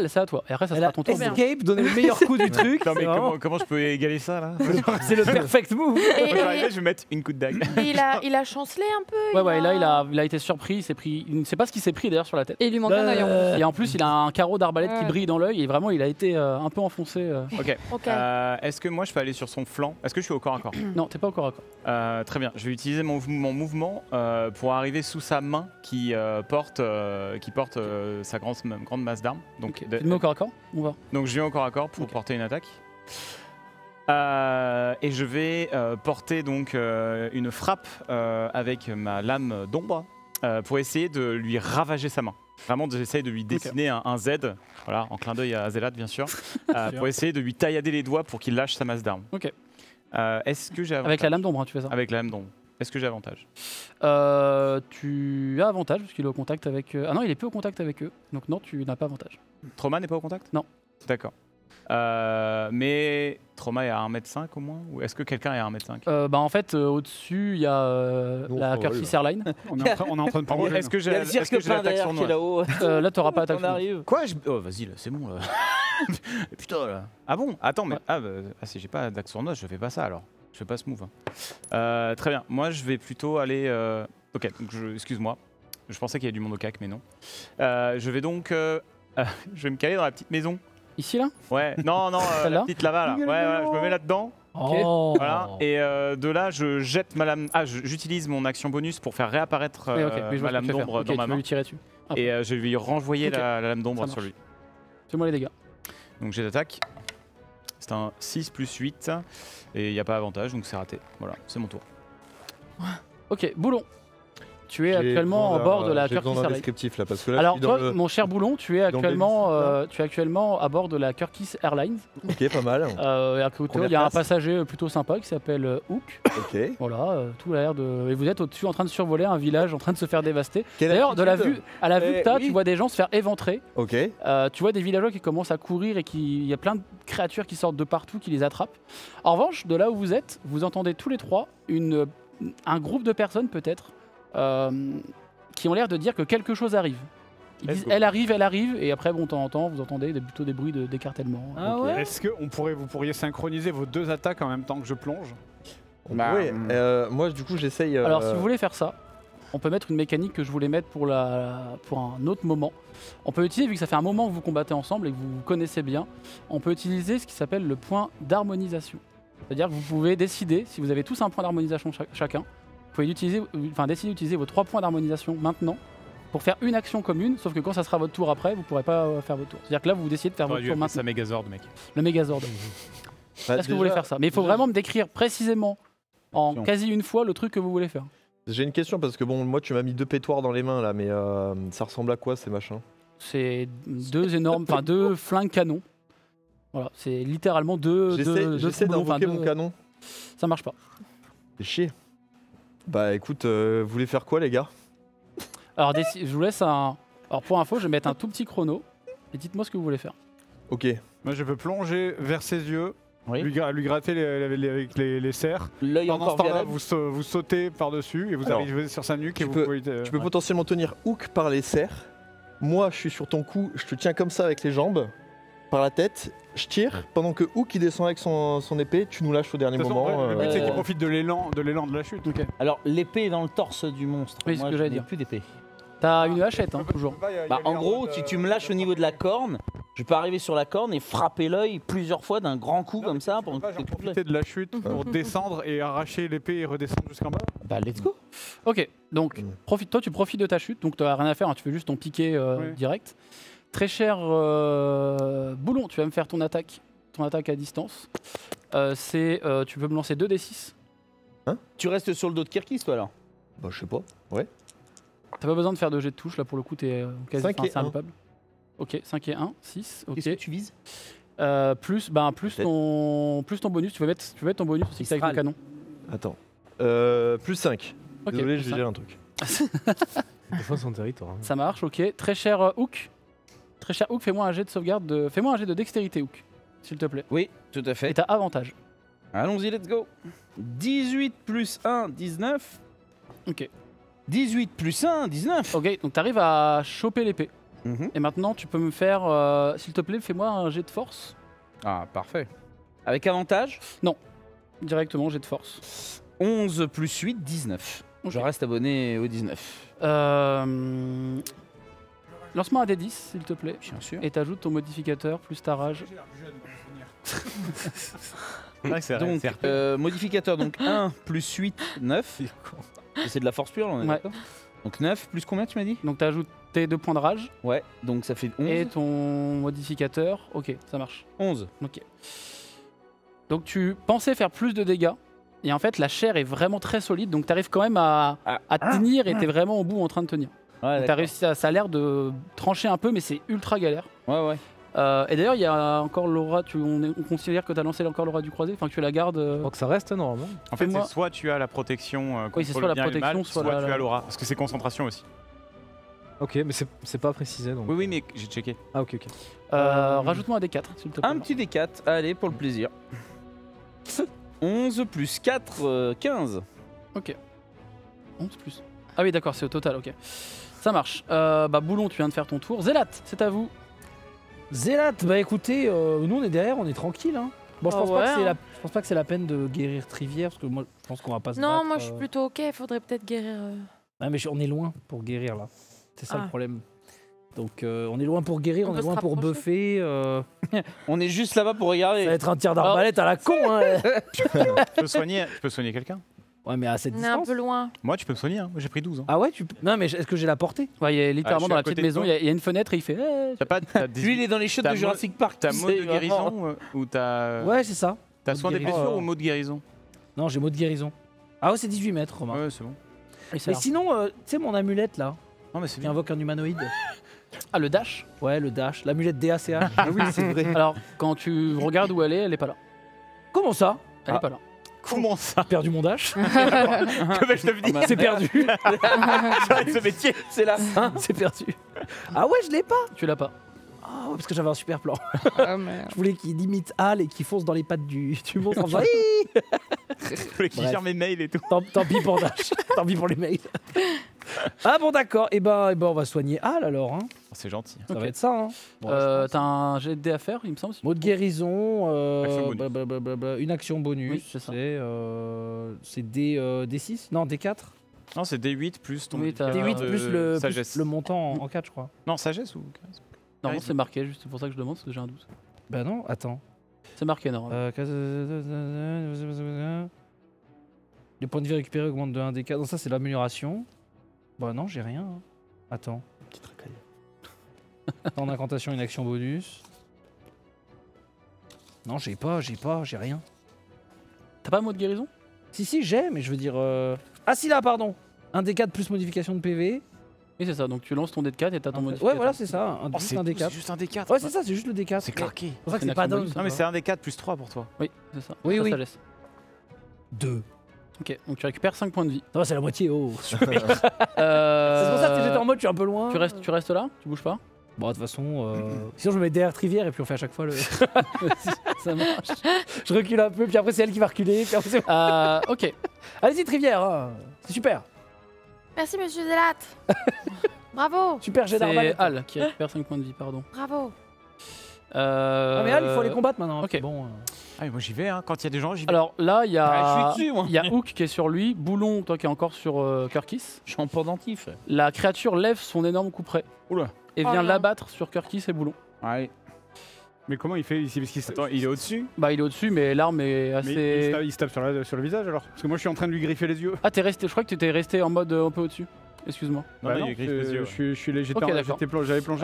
C'est à toi. Et après, ça Elle sera a ton tour. escape, donner le meilleur coup du truc. Non, mais c'est vraiment- comment je peux égaler ça là? C'est le perfect move. Et, Moi, j'arrivais, je vais mettre une coup de dague. et il a chancelé un peu. Ouais, là, il a été surpris. Il ne sait pas ce qu'il s'est pris d'ailleurs sur la tête. Et il lui manque un œil en plus. Et en plus, il a un carreau d'arbalète qui Ouais. brille dans l'œil. Et vraiment, il a été un peu enfoncé. Ok. Ok. Est-ce que moi je peux aller sur son flanc? Est-ce que je suis au corps à corps? Non, t'es pas encore à corps. Très bien. Je vais utiliser mon mouvement pour arriver sous sa main qui porte sa grande masse d'armes. Donc, Tu te mets au corps à corps? On va. donc je viens au corps à corps pour Ok. porter une attaque. Et je vais porter donc une frappe avec ma lame d'ombre pour essayer de lui ravager sa main. Vraiment, j'essaye de lui dessiner un Z, voilà, en clin d'œil à Azélat bien sûr, pour essayer de lui taillader les doigts pour qu'il lâche sa masse d'armes. Ok. Est-ce que j'ai avantage? Avec la lame d'ombre, hein, tu fais ça. Avec la lame d'ombre. Est-ce que j'ai avantage? Tu as avantage parce qu'il est au contact avec. Ah non, il est plus au contact avec eux. Donc non, tu n'as pas avantage. Trauma n'est pas au contact? Non. D'accord. Mais Trauma est à 1m5 au moins? Ou est-ce que quelqu'un est à 1m5? En fait, au-dessus, il y a Non, la ça va, Curtis lui, Airline. On est en train de prendre. Est-ce que Il y a j'ai le est-ce cirque que j'ai plein l'attaque d'air qui est sournoise? là-haut. Là, t'auras pas attaque. On arrive. Quoi Oh, vas-y, là, c'est bon. Là. Putain, là. Ah bon? Attends, mais. Si j'ai pas d'attaque sournoise, je fais pas ça alors. Je fais pas ce move. Hein. Très bien. Moi, je vais plutôt aller. Ok, donc excuse-moi. Je pensais qu'il y avait du monde au CAC, mais non. Je vais donc. Je vais me caler dans la petite maison. Ici, là? Ouais, non, la Celle-là petite là-bas, là. Ouais, je me mets là-dedans. Oh. Voilà. Et de là, je jette ma lame. j'utilise mon action bonus pour faire réapparaître Oui, ok, mais je vois ma ce que lame tu vas faire. d'ombre Ok, dans tu ma vas main. lui tirer dessus. Hop. Et je vais lui renvoyer Ok. la lame d'ombre Ça sur marche. lui. Fais-moi les dégâts. Donc j'ai d'attaque. C'est un 6 plus 8. Et il n'y a pas avantage, donc c'est raté. Voilà, c'est mon tour. Ok, Boulon. Tu es actuellement en bord de la J'ai besoin Curtis d'un Airline. descriptif là parce que là. Alors je suis dans toi, le- mon cher Boulon, tu es dans le actuellement à bord de la Curtis Airlines. Ok, pas mal. Et à côté, Première il y a un classe. passager plutôt sympa qui s'appelle Hook. Ok. Voilà, tout a l'air de. Et vous êtes au-dessus en train de survoler un village en train de se faire dévaster. Quelle D'ailleurs, de la altitude vue, à la vue que t'as, oui. tu vois des gens se faire éventrer. Ok. Tu vois des villageois qui commencent à courir et il y a plein de créatures qui sortent de partout, qui les attrapent. En revanche, de là où vous êtes, vous entendez tous les trois un groupe de personnes peut-être qui ont l'air de dire que quelque chose arrive. Ils disent elle arrive, et après, bon, de temps en temps, vous entendez plutôt des bruits d'écartèlement. Ah ouais. Est-ce que vous pourriez synchroniser vos 2 attaques en même temps que je plonge? Oui, moi du coup j'essaye. Alors, si vous voulez faire ça, on peut mettre une mécanique que je voulais mettre pour un autre moment. On peut utiliser, vu que ça fait un moment que vous combattez ensemble et que vous vous connaissez bien, on peut utiliser ce qui s'appelle le point d'harmonisation. C'est-à-dire que vous pouvez décider, si vous avez tous un point d'harmonisation chacun, vous pouvez décider d'utiliser vos 3 points d'harmonisation maintenant pour faire une action commune, sauf que quand ça sera votre tour après, vous ne pourrez pas faire votre tour. C'est-à-dire que là, vous décidez de faire votre tour maintenant. C'est Megazord, mec. Le Megazord. Est-ce que vous voulez faire ça? Mais il faut vraiment me décrire précisément, en quasi une fois, le truc que vous voulez faire. J'ai une question parce que bon, moi tu m'as mis 2 pétoires dans les mains là, mais ça ressemble à quoi ces machins? C'est 2 énormes, enfin 2 flingues canons. Voilà, c'est littéralement 2 J'essaie d'invoquer mon canon. Ça marche pas. C'est chier. Bah écoute, vous voulez faire quoi les gars? Alors je vous laisse un... Alors pour info, je vais mettre un tout petit chrono. Et dites-moi ce que vous voulez faire. Ok. Moi je veux plonger vers ses yeux, Oui. lui gratter avec les serres. L'œil Pendant ce encore temps-là, violent. vous sautez par-dessus et vous Alors, arrivez sur sa nuque et tu vous peux- pouvez... Tu peux potentiellement tenir Hook par les serres. Moi je suis sur ton cou, je te tiens comme ça avec les jambes, par la tête. Je tire, pendant que Hook il descend avec son épée, tu nous lâches au dernier De toute moment. façon, le but c'est qu'il euh, profite de l'élan de la chute. Alors, l'épée est dans le torse du monstre. Oui, c'est Moi, ce que je j'allais n'ai dire. plus d'épée. T'as une hachette, hein, toujours. Bah, en gros, si tu me lâches au niveau de la corne, je peux arriver sur la corne et frapper l'œil plusieurs fois d'un grand coup comme ça pendant que tu coupes l'œil. Profiter de la chute pour descendre et arracher l'épée et redescendre jusqu'en bas. Bah, let's go. Ok, donc toi tu profites de ta chute, donc t'as rien à faire, hein, tu fais juste ton piqué Oui. direct. Très cher Boulon, tu vas me faire ton attaque à distance. Tu peux me lancer 2d6. Tu restes sur le dos de Kirkis, toi, alors? Bah je sais pas. Ouais. T'as pas besoin de faire de jet de touche, là pour le coup t'es quasi 5 et c'est 1. inloupable. Ok, 5 et 1, 6, ok. Qu'est-ce que tu vises? Plus ton bonus, tu peux mettre ton bonus aussi que t'as avec le canon. Attends. Plus 5. Ok, Désolé, plus je vais cinq. dire un truc. Défend son territoire. hein. Ça marche, ok. Très cher Hook. Très cher Hook, fais-moi un jet de sauvegarde, fais-moi un jet de dextérité Hook, s'il te plaît. Oui, tout à Et fait. t'as avantage. Allons-y, let's go. 18 plus 1, 19. Ok. 18 plus 1, 19. Ok, donc t'arrives à choper l'épée. Mhm. Et maintenant, tu peux me faire, s'il te plaît, fais-moi un jet de force. Ah, parfait. Avec avantage, Directement, jet de force. 11 plus 8, 19. Ok. Je reste abonné au 19. Lance-moi un D10, s'il te plaît. Bien sûr. Et t'ajoutes ton modificateur plus ta rage. C'est vrai que c'est Donc, c'est RP. modificateur, donc 1 plus 8, 9. C'est de la force pure, là, on est Ouais. d'accord? Donc 9 plus combien, tu m'as dit? Donc t'ajoutes tes 2 points de rage Ouais, donc ça fait 11. et ton modificateur. Ok, ça marche. 11. Ok. Donc tu pensais faire plus de dégâts. Et en fait, la chair est vraiment très solide. Donc t'arrives quand même à tenir et t'es vraiment au bout en train de tenir. Ouais, Donc, t'as réussi ça a l'air de trancher un peu, mais c'est ultra galère. Ouais, ouais. Et d'ailleurs, il y a encore l'aura. On considère que tu as lancé encore l'aura du croisé, enfin que tu la gardes. Je crois que ça reste normalement. En fait, fais-moi- c'est soit tu as la protection contre Oui, c'est soit le la bien et le protection, mal, soit soit la- tu as l'aura. Parce que c'est concentration aussi. Ok, mais c'est pas précisé donc. Oui, oui, mais j'ai checké. Ah, ok, ok. Rajoute-moi un D4, s'il te plaît. Un petit D4, allez, pour le plaisir. 11 plus 4, 15. Ok. 11 plus. Ah oui, d'accord, c'est au total, ok. Ça marche. Boulon, tu viens de faire ton tour. Zélat, c'est à vous. Zélat, bah écoutez, nous on est derrière, on est tranquille. Hein. Bon, je Ah pense, ouais, pas que c'est hein. je pense pas que c'est la peine de guérir Trivière, parce que moi je pense qu'on va pas se Non, battre, moi je suis plutôt ok, il faudrait peut-être guérir. Ah, mais on est loin pour guérir là. C'est ça Ah. le problème. Donc on est loin pour guérir, On on, peut est se loin pour rapprocher. buffer. On est juste là-bas pour Ça regarder. va être un tir d'arbalète à la con. Hein. Tu peux soigner quelqu'un? Ouais, mais à cette On est un distance. peu loin. Moi, tu peux me soigner. Hein. Moi, j'ai pris 12. Hein. Ah ouais, non, mais est-ce que j'ai la portée? Ouais, il est littéralement je suis dans à la petite côté de maison, toi. il y a une fenêtre et il fait. T'as Lui, il est dans les chiottes T'as de mo- Jurassic Park. T'as tu mot sais, de vraiment. guérison ou t'as Ouais, c'est ça. t'as mot de soin des guérison. blessures ou mot de guérison? Non, j'ai mot de guérison. Ah ouais, c'est 18 mètres, Romain. Ouais, c'est bon. Et sinon, tu sais, mon amulette là, Non, mais c'est qui bien. invoque un humanoïde. Ah, le dash. Ouais, le dash, l'amulette DACH. Ah oui, c'est vrai. Alors, quand tu regardes où elle est pas là. Comment ça? Elle est pas là. Comment ça? J'ai perdu mon dash. Que vais-je devenir? C'est perdu. J'arrête ce métier. C'est là. Hein, c'est perdu. Ah ouais, je l'ai pas. Tu l'as pas. Ah ouais, parce que j'avais un super plan. Ah merde. Je voulais qu'il imite Hal et qu'il fonce dans les pattes du monstre en faisant Hi. Je voulais qu'il Bref. gère mes mails et tout. Tant pis pour Dash. Tant pis pour les mails. Ah bon, d'accord. Et ben, on va soigner Al alors. Hein. C'est gentil. Ça Ok. va être ça. Hein. Bon, je pense. T'as un jet de dés à faire, il me semble. Mot de guérison, Action bonus. une action bonus. Oui, c'est ça. C'est D6 Non, D4 Non, c'est D8 plus ton Oui, t'as- modificateur D8 de plus le, sagesse. plus le montant en 4, je crois. Non, sagesse ou Normalement, c'est marqué, juste c'est pour ça que je demande, parce que j'ai un doute. Bah non, attends. C'est marqué, normalement. Les points de vie récupérés augmentent de 1 des 4. Non, ça c'est l'amélioration. Bah non, j'ai rien. Hein. Attends. Petite racaille. Temps d'incantation, une action bonus. Non, j'ai rien. T'as pas un mot de guérison? Si, j'ai, mais je veux dire. Ah si, là, pardon. 1 des 4 plus modification de PV. Oui, c'est ça, donc tu lances ton dé de 4 et t'as ton modificateur. Ouais, voilà, c'est ça. Oh, Juste un des 4. juste un D4. Ouais, c'est ça, c'est juste le D4. C'est claqué. C'est pour ça que C'est c'est pas une action dingue. Non, mais c'est un D4 plus 3 pour toi. Oui, c'est ça. Oui, Ta oui. sagesse. 2. Ok, donc tu récupères 5 points de vie. Ça va, c'est la moitié. Oh. C'est pour C'est ça que j'étais en mode, je suis un peu loin. Tu restes là? Tu bouges pas? Bon, de toute façon, sinon je me mets derrière Trivière et puis on fait à chaque fois le. Ça marche. Je recule un peu, puis après c'est elle qui va reculer. Puis après, Ok. allez-y, Trivière, hein. C'est super. Merci, monsieur Zelat. Bravo, Super jet C'est d'arbalète. Al qui récupère 5 points de vie, pardon. bravo. Ah, mais Al, il faut les combattre maintenant. ok. C'est bon. Ah, mais moi j'y vais, hein. Quand il y a des gens, j'y vais. Alors là, il y Ah, a. je suis dessus, moi. Il y a Hook qui est sur lui, Boulon, toi qui es encore sur Kirkis. Je suis en pendentif. La créature lève son énorme couperet Oula. et Oh vient non. l'abattre sur Kirkis et Boulon. Ouais. Mais comment il fait ici parce qu'il Attends, il est au-dessus? Bah, il est au-dessus, mais l'arme est Mais assez. il se tape sur le visage alors. Parce que moi je suis en train de lui griffer les yeux. Ah, t'es resté. Je crois que t'étais resté en mode un peu au-dessus. Excuse-moi. Non, Bah non, il griffe les yeux. Je suis léger. Ok, d'accord. J'avais plongé.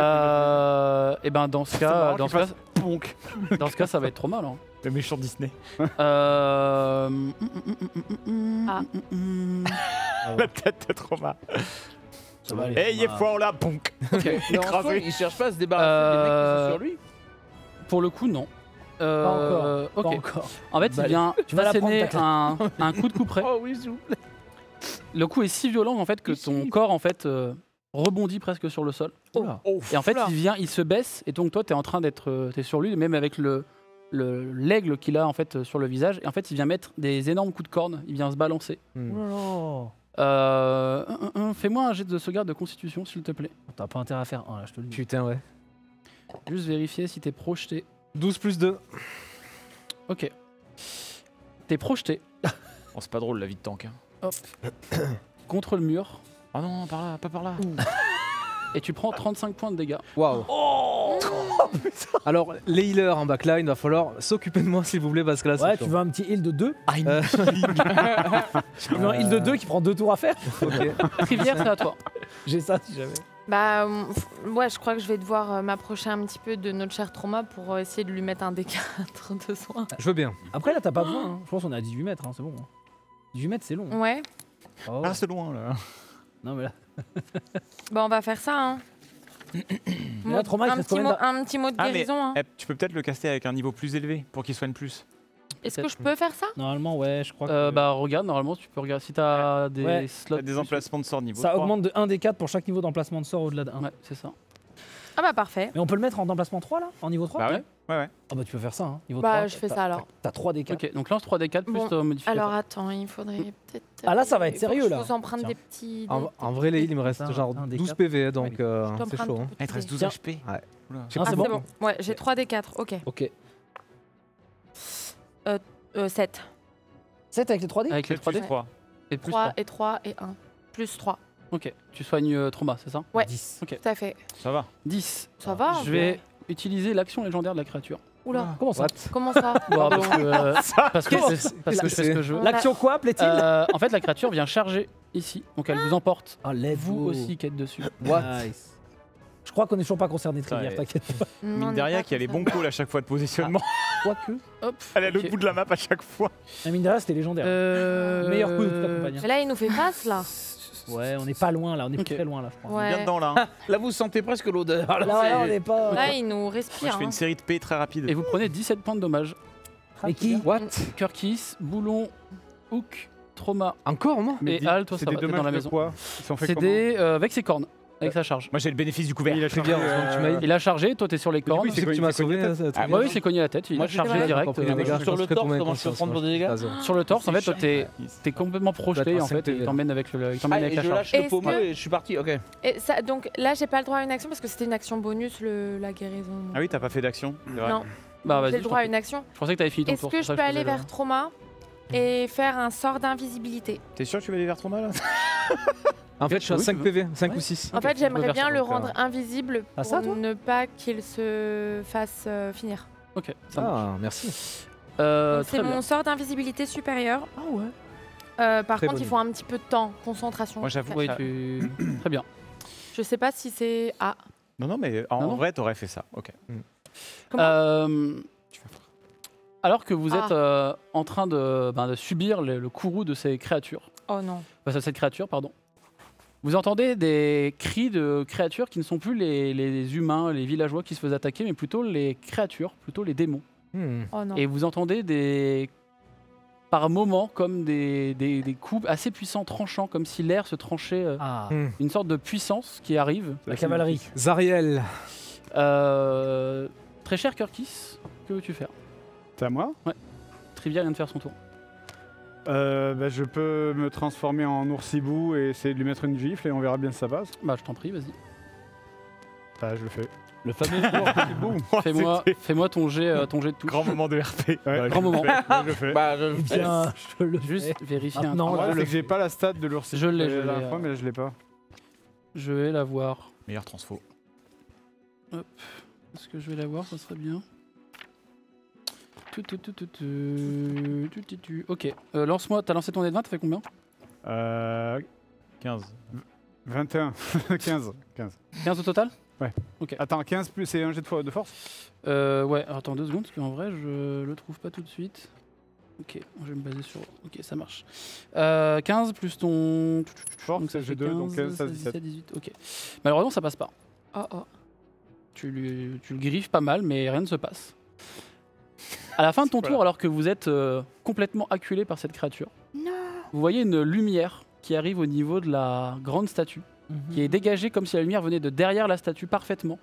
Et ben dans ce C'est marrant cas, qu'il fasse ponk. dans ce cas, ça va être trop mal. Hein. Le méchant Disney. Ah. La tête de trauma. Ça va aller. Hey, fois on l'a, bonk. Ok. Mais en soi, Écrasé. il cherche pas à se débarrasser des mecs qui sont sur lui. Pour le coup, non. Pas encore. Ok. Pas encore. En fait, Bah, il vient tu vas la prendre, asséner ta un coup de couperet. Oh oui, s'il vous plaît. Le coup est si violent en fait que ton corps en fait rebondit presque sur le sol. Oula. Et en fait, il se baisse et donc toi, t'es en train d'être, t'es sur lui, même avec l'aigle qu'il a en fait sur le visage. Et en fait, il vient mettre des énormes coups de corne. Il vient se balancer. Oh là là. Fais-moi un jet de sauvegarde de constitution, s'il te plaît. T'as pas intérêt à faire un là, je te le dis. Putain, ouais. Juste vérifier si t'es projeté. 12 plus 2. Ok. T'es projeté Oh, c'est pas drôle la vie de tank. Hein. contre le mur Oh non, par là, pas par là. et tu prends 35 points de dégâts. Waouh. Alors, les healers en backline, il va falloir s'occuper de moi s'il vous plaît parce que là c'est Ouais, chaud. tu veux un petit heal de 2 Euh, Tu veux un heal de 2 qui prend 2 tours à faire ok. Rivière, c'est à toi. J'ai ça si jamais. Bah, ouais, je crois que je vais devoir m'approcher un petit peu de notre cher Trauma pour essayer de lui mettre un D4 de soin. Je veux bien. Après là, t'as pas besoin. Hein. Je pense qu'on est à 18 mètres, hein, c'est bon. Hein. 18 mètres, c'est long. Hein. Ouais, Oh. Ah, c'est loin là. Non, mais là. bah on va faire ça. Hein. Mais là, Trauma, il un, reste petit combien mot, un petit mot de Ah, mais guérison. Hein. eh, tu peux peut-être le caster avec un niveau plus élevé pour qu'il soigne plus. Est-ce que je peux faire ça? Normalement, ouais, je crois que. Bah regarde, normalement tu peux regarder si t'as des Ouais. slots. T'as des emplacements de sort niveau Ça 3. augmente de 1 des 4 pour chaque niveau d'emplacement de sort au-delà de 1. Ouais, c'est ça. Ah bah parfait. Mais on peut le mettre en emplacement 3 là En niveau 3 Bah ouais, ouais, ouais. Ah bah tu peux faire ça, hein. Niveau Bah, 3. je fais ça, alors. T'as 3 des 4. Ok, donc lance 3d4 plus Bon, ton modificateur. Alors attends, il faudrait peut-être. Ah, là, ça va être il faut que sérieux, là. Je vous emprunte Tiens. des petits. En vrai, les heals, il me reste Un, genre un des 12 quatre. PV donc Je c'est t'emprunte chaud. Hein. tout Ah, il te reste 12 Tiens. HP. Ouais. Oula. Ah, Ah, c'est c'est bon. bon. Ouais, j'ai 3 des 4. Ok. Ok. 7. 7 avec les 3D Avec les 3d 3. et plus 3 3. et 3 et 1. Plus 3. Ok, tu soignes Trauma, c'est ça? Ouais. 10. Ok. Tout à fait. Ça va. 10. Ça va? Je vais utiliser l'action légendaire de la créature. Oula. Comment ça What Comment ça? Bon, parce que Comment je fais ce que je veux. L'action quoi, plaît-il En fait, la créature vient charger ici, donc elle vous emporte. Ah, let's Vous go. aussi qui êtes dessus. Nice. Je crois qu'on est toujours pas concerné de Trivière, Ouais. t'inquiète pas. Mine derrière, qui a les bons calls à chaque fois de positionnement. Quoique. Hop. Elle est à l'autre Ok. bout de la map à chaque fois. La mine de rien, c'était légendaire. Meilleur coup de toute la compagnie. Mais là, il nous fait face là. Ouais, on est pas loin là, on est Ok. très loin là, je crois. Bien Ouais. dedans là. Hein. Là, vous sentez presque l'odeur. Là, ouais, on est pas. Là, il nous Moi, respire. je fais une hein. série de P très rapide. Et vous prenez 17 points de dommage. Mais qui What Kirkis, Boulon, Hook, Trauma Encore moi et Al, toi c'est ça des va, t'es dommages dans la de maison. quoi Ils sont faits C'est comment des avec ses cornes. avec sa charge. Moi j'ai le bénéfice du couvert. Il a Très bien, heureusement que tu m'as Il a chargé, toi t'es sur les coup, cornes. il s'est C'est que tu m'as sauvé. cogné hein, ça, très Ah, bien. bah oui, c'est cogné la tête, il Moi, a j'ai chargé fait direct. Pas pris des dégâts, Sur je le pense que torse, ton comment je peux prendre des dégâts Sur le torse, en fait, toi t'es complètement projeté Doit être en fait, un et il t'emmène avec, il t'emmène Ah, avec et la je charge. lâche le Est-ce pommeau que- et je suis parti, ok. Et ça, donc là, j'ai pas le droit à une action parce que c'était une action bonus, la guérison. Ah oui, t'as pas fait d'action. c'est vrai. Non, Bah j'ai vas-y, le je droit à t'en une action. prie. Je pensais que t'avais fini ton Est-ce tour. que c'est je pour peux ça aller posais vers Trauma et faire un sort d'invisibilité? T'es sûr que tu vas aller vers ton mal là? En fait, je suis à Oui, 5 tu PV, 5 ou 6. En fait, j'aimerais bien le donc, rendre invisible Ah, pour ça, toi ne pas qu'il se fasse finir. Ok, ça marche. Ah, merci. Donc, Très c'est bien. mon sort d'invisibilité supérieur. Ah ouais. Par Très contre, bonne il faut un petit peu de temps, concentration. Moi j'avoue. Oui, ça- Très bien. Je sais pas si c'est. Ah, Non, mais en Non. vrai, t'aurais fait ça. Ok. Comment Alors que vous Ah. êtes en train de subir le courroux de ces créatures, oh non. enfin, cette créature, pardon, vous entendez des cris de créatures qui ne sont plus les humains, les villageois qui se faisaient attaquer, mais plutôt les créatures, plutôt les démons. Oh non. Et vous entendez par moments comme des coups assez puissants, tranchants, comme si l'air se tranchait, Ah, une sorte de puissance qui arrive. la cavalerie. Zariel. Très cher Kirkis, que veux-tu faire? C'est à moi. Trivia vient de faire son tour. Je peux me transformer en oursibou et essayer de lui mettre une gifle et on verra bien si ça passe. Bah je t'en prie, vas-y. Bah, je le fais. Le fameux oursibou. Fais-moi ton jet de touche. Grand moment de RP. Ouais, Grand moment. Je le fais. Bah, je Bien, je le Juste fais. vérifier un Maintenant, truc. là, C'est que j'ai pas la stat de l'oursibou. Je l'ai, la je l'ai, dernière fois, mais là, je l'ai pas. Je vais la voir. Meilleur transfo. Est-ce que je vais la voir? Ça serait bien. Ok. Lance-moi. T'as lancé ton dé de 20, t'as fait combien? 15. 21. 15. 15 au total? Attends, 15 plus c'est un jet de force? Ouais, alors attends 2 secondes, parce qu'en vrai, je le trouve pas tout de suite. Ok, je vais me baser sur... Ok, ça marche. 15 plus ton... Force, Donc ça c'est fait G2, donc 15, 16, 17. 18, ok. Malheureusement, ça passe pas. Oh oh. Tu le griffes pas mal, mais rien ne se passe. À la fin de ton tour, alors que vous êtes complètement acculé par cette créature, vous voyez une lumière qui arrive au niveau de la grande statue, qui est dégagée comme si la lumière venait de derrière la statue parfaitement.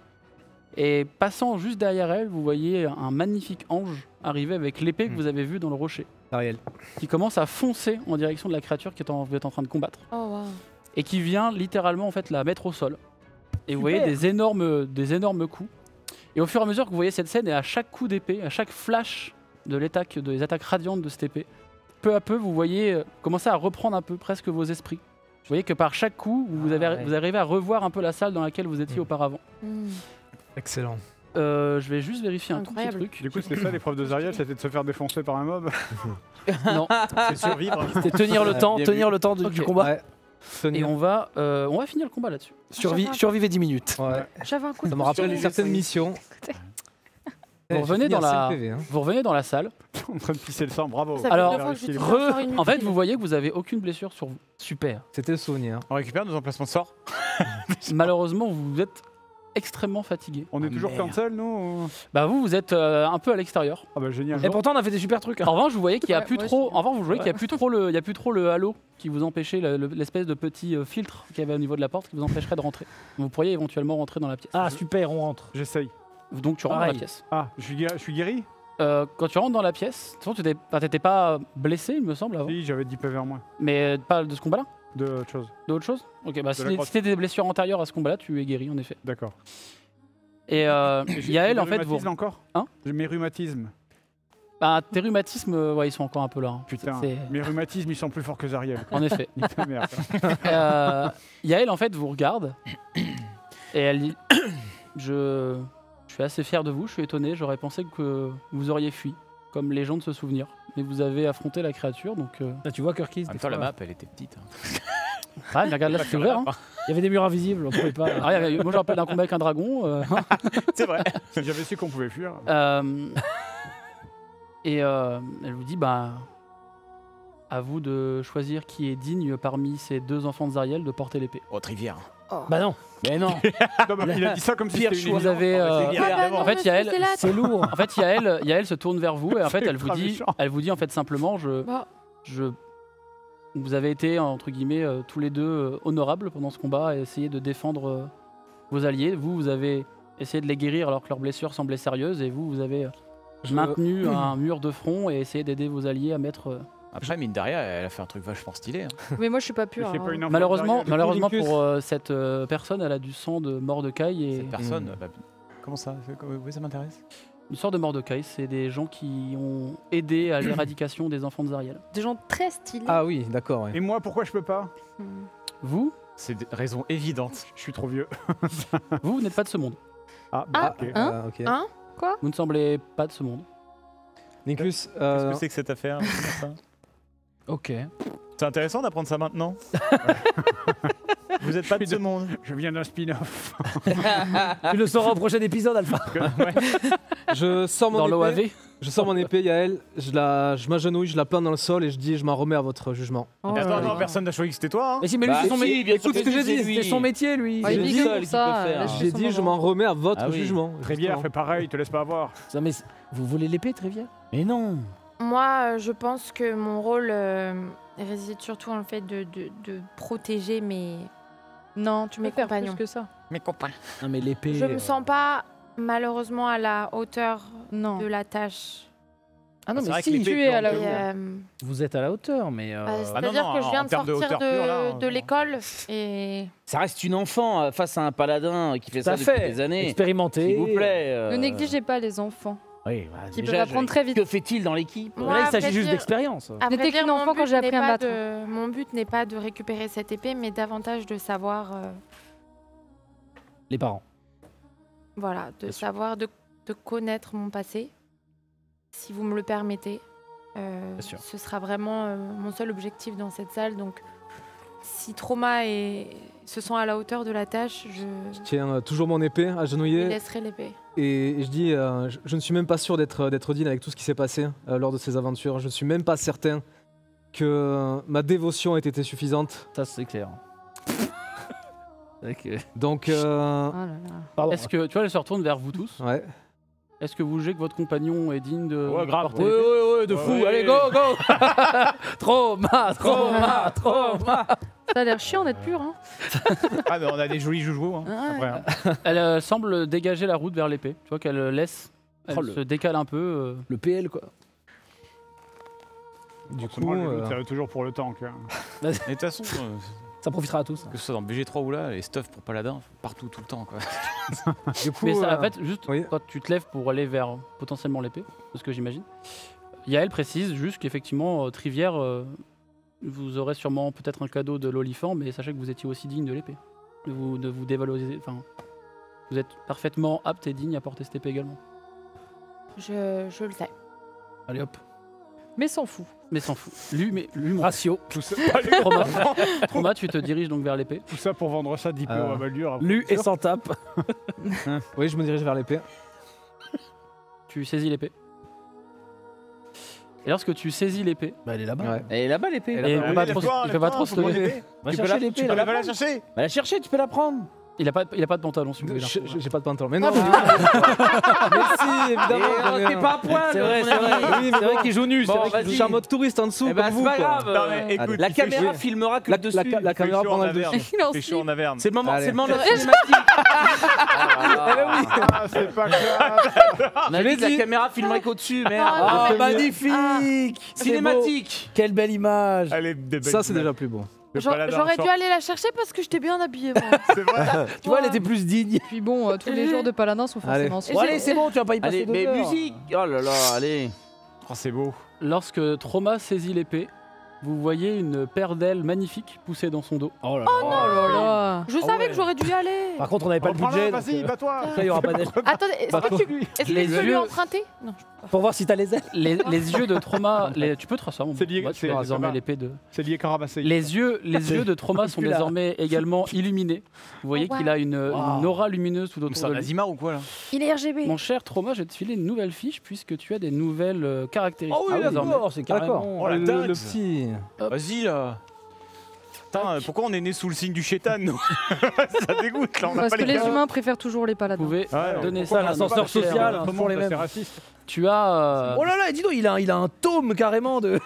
Et passant juste derrière elle, vous voyez un magnifique ange arriver avec l'épée que vous avez vue dans le rocher, Zariel. qui commence à foncer en direction de la créature vous êtes en train de combattre, Oh wow. et qui vient littéralement en fait la mettre au sol. Et vous voyez des énormes coups. Et au fur et à mesure que vous voyez cette scène, et à chaque coup d'épée, à chaque flash des attaques radiantes de cette épée, peu à peu vous voyez commencer à reprendre un peu presque vos esprits. Vous voyez que par chaque coup, vous arrivez à revoir un peu la salle dans laquelle vous étiez auparavant. Excellent. Je vais juste vérifier un tout petit Incroyable. truc. Du coup, c'était ça l'épreuve de Zariel, c'était de se faire défoncer par un mob. Non. C'est survivre. C'était tenir le temps, du Ok. combat. Ouais. Et on va finir le combat là-dessus. Survivez 10 minutes. Ouais. J'avais un coup de Ça me rappelle certaines missions. Vous revenez dans la- 5 PV, hein. Vous revenez dans la salle. En train de pisser le sang, bravo. Ça fait Alors, 2 fois que je Re- tire un sort inutile. En fait, vous voyez que vous avez aucune blessure sur vous. Super. C'était le souvenir. On récupère nos emplacements de sort. Malheureusement, vous êtes extrêmement fatigué. On est Ah, toujours merde. cancel, nous ou- Bah vous êtes un peu à l'extérieur. Ah bah génial. Et pourtant, on a fait des super trucs. hein. En revanche, vous voyez qu'il y a Ouais, plus moi trop. aussi. En revanche, vous voyez qu'il y a plus trop il y a plus trop le halo qui vous empêchait l'espèce de petit filtre qu'il y avait au niveau de la porte qui vous empêcherait de rentrer. Vous pourriez éventuellement rentrer dans la pièce. Ah, super, on rentre. J'essaye. Donc tu rentres dans la pareil. pièce. Ah, je suis guéri? Quand tu rentres dans la pièce, de toute façon, t'étais pas blessé, il me semble, avant. Si, j'avais 10 PV en moins. Mais pas de ce combat-là. De autre chose. D'autre chose. Ok, bah si la grotte. t'as des blessures antérieures à ce combat-là, tu es guéri en effet. D'accord. Et J'ai Yael, mes en fait, vous. rhumatismes encore? Hein? J'ai mes rhumatismes. Bah, tes rhumatismes, ouais, ils sont encore un peu là. hein. Putain, C'est- mes rhumatismes, ils sont plus forts que Zariel. En effet. Nique ta mère. Yael, en fait, vous regarde et elle dit je suis assez fier de vous, je suis étonné, j'aurais pensé que vous auriez fui, comme les gens de se souvenir. Mais vous avez affronté la créature, donc. Là, tu vois, Kirkis. En même des temps, la fois, map, elle était petite. hein. Ah, mais regarde là, c'est ouvert. Hein. Il y avait des murs invisibles, on pouvait pas. Ah, moi, je rappelle d'un combat avec un dragon. C'est vrai. J'avais su qu'on pouvait fuir. Elle vous dit bah. À vous de choisir qui est digne parmi ces 2 enfants de Zariel de porter l'épée. Oh, Trivière. Bah non. Mais non. Non, mais il a dit ça comme si Pire c'était une Vous avez. Ah bah non, en fait, monsieur, Yael, c'est là, C'est lourd. En fait, Yael se tourne vers vous et en fait, C'est elle vous ultra dit, méchant. elle vous dit en fait simplement, Bah, je Vous avez été, entre guillemets, tous les deux honorables pendant ce combat à essayer de défendre vos alliés. Vous avez essayé de les guérir alors que leurs blessures semblaient sérieuses et vous avez maintenu un mur de front et essayé d'aider vos alliés à mettre... Après, Mindaria, elle a fait un truc vachement stylé. Hein. Mais moi, je suis pas pure. C'est pas une info Malheureusement derrière. pour cette personne, elle a du sang de Mordecai et Cette personne, bah, comment ça Oui, ça m'intéresse. une sorte de Mordecai, c'est des gens qui ont aidé à l'éradication des enfants de Zariel. Des gens très stylés. Ah oui, d'accord. Ouais. Et moi, pourquoi je peux pas? Vous, C'est des raisons évidentes. Je suis trop vieux. vous n'êtes pas de ce monde. Ah, bah, ok. Hein Ok. Hein Vous ne semblez pas de ce monde. Nicolas, Qu'est-ce que c'est que cette affaire ça Ok. C'est intéressant d'apprendre ça maintenant. Vous êtes pas de ce monde. Je viens d'un spin-off. Tu le sauras au prochain épisode, Alpha. je sors Dans mon épée. l'OAV, Je sors mon épée, Yael. Je m'agenouille, je la plante dans le sol et je dis, je m'en remets à votre jugement. Oh Attends, là non, là. personne n'a choisi que c'était toi. Hein. Mais si, mais lui, Bah c'est son si, métier. bien sûr Écoute ce que j'ai dit, lui. c'est son métier, lui. Ah, il est C'est vieux seul pour qui ça. peut faire. laisse-le J'ai son dit, je moment. m'en remets à votre Ah oui. jugement. Trévière justement. fait pareil, te laisse pas avoir. Ça, mais vous voulez l'épée, Trévière? Mais non. Moi, je pense que mon rôle réside surtout dans le fait de protéger mes Non, tu Mes peux faire compagnons. plus que ça. Mes copains. Non, mais l'épée. Je me sens pas malheureusement à la hauteur Non. de la tâche. Ah non, C'est mais vrai que si, l'épée tu es à la Et, hauteur. vous êtes à la hauteur, mais. C'est-à-dire non, que je viens en de termes de sortir hauteur pure, là, de l'école et Ça reste une enfant face à un paladin qui fait Tout à ça depuis fait. des années. Expérimenté. S'il vous plaît. Ne négligez pas les enfants, Oui, bah, qui déjà, peuvent apprendre très vite. Que fait-il dans l'équipe Moi, là, il à s'agit vrai juste dire- d'expérience. à vrai J'étais dire, qu'une enfant mon quand but j'ai appris n'est à me pas battre. Mon but n'est pas de récupérer cette épée, mais davantage de savoir, Les parents. voilà, de Bien sûr. savoir, de connaître mon passé, si vous me le permettez. sûr. Ce sera vraiment mon seul objectif dans cette salle. Donc, si Trauma se sent à la hauteur de la tâche, Je je tiens toujours mon épée lui agenouillée laisserai l'épée. et je dis, je ne suis même pas sûr d'être digne avec tout ce qui s'est passé lors de ces aventures. Je ne suis même pas certain que ma dévotion ait été suffisante. Ça, c'est clair. Donc, Oh là là. Pardon. est-ce que, tu vois, elle se retourne vers vous tous. ouais. Est-ce que vous jugez que votre compagnon est digne de Ouais, grave. porter Ouais, l'épée ouais, ouais, de fou. Ouais. Allez, go, go. Trauma. Ça a l'air chiant d'être pur, hein. Ah, mais on a des jolis joujoux. Hein, Ouais. après, hein. Elle semble dégager la route vers l'épée. Tu vois qu'elle laisse, elle Oh, le- se décale un peu. Le PL, quoi. Du Forcément, le coup, loup, c'est toujours pour le tank. Hein. Et de toute façon, Ça profitera à tous. que ce soit dans BG3 ou là, les stuff pour paladin, partout, tout le temps. Quoi. du coup, Mais ça, en fait, juste oui. quand tu te lèves pour aller vers potentiellement l'épée, c'est ce que j'imagine, Yael précise juste qu'effectivement, Trivière, vous aurez sûrement peut-être un cadeau de l'olifant, mais sachez que vous étiez aussi digne de l'épée. De vous dévaloriser. Enfin, vous êtes parfaitement apte et digne à porter cette épée également. Je le sais. Allez, hop. Mais s'en fout. Mais s'en fout. Lui, mon Ratio. Tout ça, Trauma. Trauma, tu te diriges donc vers l'épée. tout ça pour vendre ça 10 PO à Baldur. Lu et sans tape. oui, je me dirige vers l'épée. Tu saisis l'épée. Et lorsque tu saisis l'épée, Bah, elle est là-bas. Ouais. Elle est là-bas l'épée. Et il peut pas trop se lever. Va Tu chercher peux l'épée, Tu là. peux la chercher. Bah la chercher, tu peux la prendre. Il a pas de pantalon si vous voulez. J'ai pas de pantalon. Mais non, Ah, mais si, évidemment. j'en ai T'es un. pas à poil. C'est vrai, mon c'est vrai. ami. Oui, mais C'est vrai qu'il joue nu. Bon, c'est vrai qu'il vas-y. Je suis en mode touriste en dessous. Eh ben comme c'est vous, pas quoi. grave. Non, mais écoute, La il fait caméra chaud. filmera que La- le dessus. la- la Il fait caméra chaud prend en la dessus. Averne. Il en Il fait chaud en Averne. C'est le moment, Allez. c'est le moment de la cinématique. Ah, c'est pas grave. On a dit que la caméra filmerait qu'au-dessus, merde. Ah, mais- magnifique. C'est beau. Cinématique. Quelle belle image. Allez, des belles Ça, c'est images. déjà plus beau. Le paladin J'aurais sort. dû aller la chercher parce que j'étais bien habillée. Moi. C'est vrai. Tu vois, elle était plus digne. Puis bon, tous les jours de paladin sont Allez. forcément Bon, allez, c'est bon, tu vas pas y passer Allez, 2 mais heures. musique. Oh là là, allez. Oh, c'est beau. Lorsque Trauma saisit l'épée, vous voyez une paire d'ailes magnifiques pousser dans son dos. Oh là Oh là là. Je savais que j'aurais dû y aller. Par contre, on n'avait pas le Reprends-la, budget. vas-y, donc, bats-toi. Après, il y aura pas d'aide. Attendez, est-ce Bah, que tu Les peux lui yeux- emprunter Non. Pour voir si t'as les ailes. Les yeux de Trauma, tu peux te ça, mon C'est lié- Trauma, tu c'est- peux ça désormais va. l'épée de. C'est lié Carabasé. Les yeux de Trauma sont Plus là. désormais également illuminés. Vous voyez Oh, wow. qu'il a une aura lumineuse tout C'est autour un de lui. Azimar ou quoi là? Il est RGB. Mon cher Trauma, je vais te filer une nouvelle fiche puisque tu as des nouvelles caractéristiques. Ah oui, désormais. d'accord, c'est D'accord. carrément. Oh, la le dingue. petit. Vas-y là. Putain, pourquoi on est né sous le signe du chétan nous? Ça dégoûte là, on n'a Parce pas que les les gars. humains préfèrent toujours les Vous paladins. pouvez Ouais, donner pourquoi ça à l'ascenseur notre cher, social, euh, hein. Comment les c'est mêmes. raciste? Tu as Oh là là, et dis donc, il a un tome carrément de.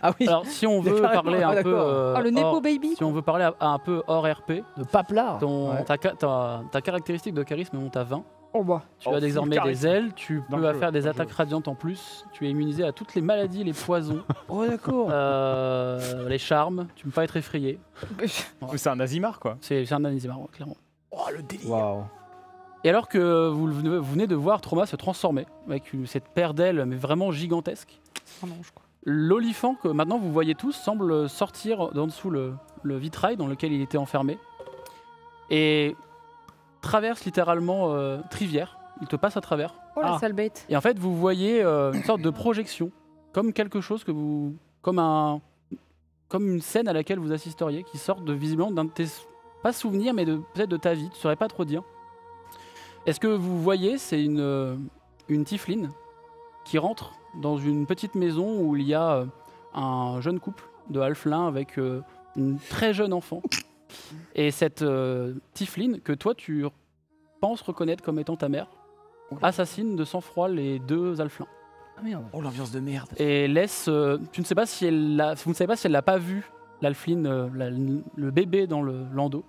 Ah oui. Alors, si on veut carrément, parler ah, un peu. Oh, le Nepo Baby. Si on veut parler un peu hors RP, De Paplar. Ouais. ta caractéristique de charisme monte à 20. Oh bah. Tu Oh, as désormais full des charisme. ailes, tu Dans peux le jeu, faire des dans le attaques jeu. radiantes en plus, tu es immunisé à toutes les maladies, les poisons, Oh d'accord. les charmes, tu peux pas être effrayé. C'est un Azimar, quoi. C'est un Anizimar, clairement. Oh le délire. Waouh. Et alors que vous venez de voir Trauma se transformer avec cette paire d'ailes mais vraiment gigantesque, Un ange, quoi. l'olifant que maintenant vous voyez tous semble sortir d'en dessous le vitrail dans lequel il était enfermé et traverse littéralement Trivière. Il te passe à travers. Oh la Ah. sale bête. Et en fait, vous voyez une sorte de projection, comme quelque chose que vous, comme une scène à laquelle vous assisteriez, qui sort visiblement d'un de tes, pas souvenirs, mais peut-être de ta vie. Tu saurais pas trop dire. Est-ce que vous voyez, c'est une tiefline qui rentre dans une petite maison où il y a un jeune couple de halflins avec une très jeune enfant. Et cette tiefline que toi tu penses reconnaître comme étant ta mère assassine de sang-froid les deux halflins. Ah merde. Oh l'ambiance de merde. Et laisse. Vous ne savez pas si elle l'a pas vu, l'alfline, le bébé dans le landau.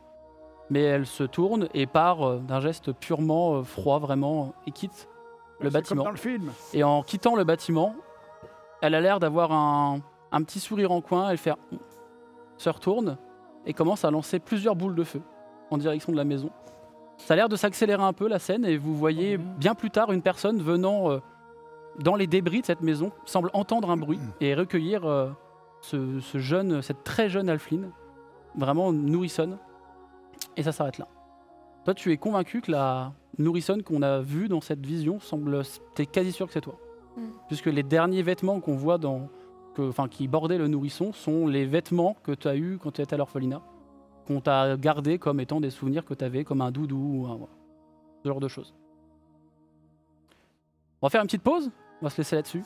Mais elle se tourne et part d'un geste purement froid, vraiment, et quitte le C'est bâtiment. comme dans le film. Et en quittant le bâtiment, elle a l'air d'avoir un petit sourire en coin. Elle se retourne et commence à lancer plusieurs boules de feu en direction de la maison. Ça a l'air de s'accélérer un peu la scène et vous voyez bien plus tard une personne venant dans les débris de cette maison, semble entendre un bruit et recueillir cette très jeune Alfline, vraiment nourrissonne. Et ça s'arrête là. Toi, tu es convaincu que la nourrissonne qu'on a vue dans cette vision t'es quasi sûr que c'est toi. Puisque les derniers vêtements qu'on voit qui bordaient le nourrisson sont les vêtements que tu as eus quand tu étais à l'orphelinat, qu'on t'a gardé comme étant des souvenirs que tu avais, comme un doudou, voilà. Ce genre de choses. On va faire une petite pause, on va se laisser là-dessus.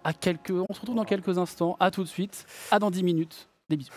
On se retrouve dans quelques instants, à tout de suite, à dans 10 minutes. Des bisous.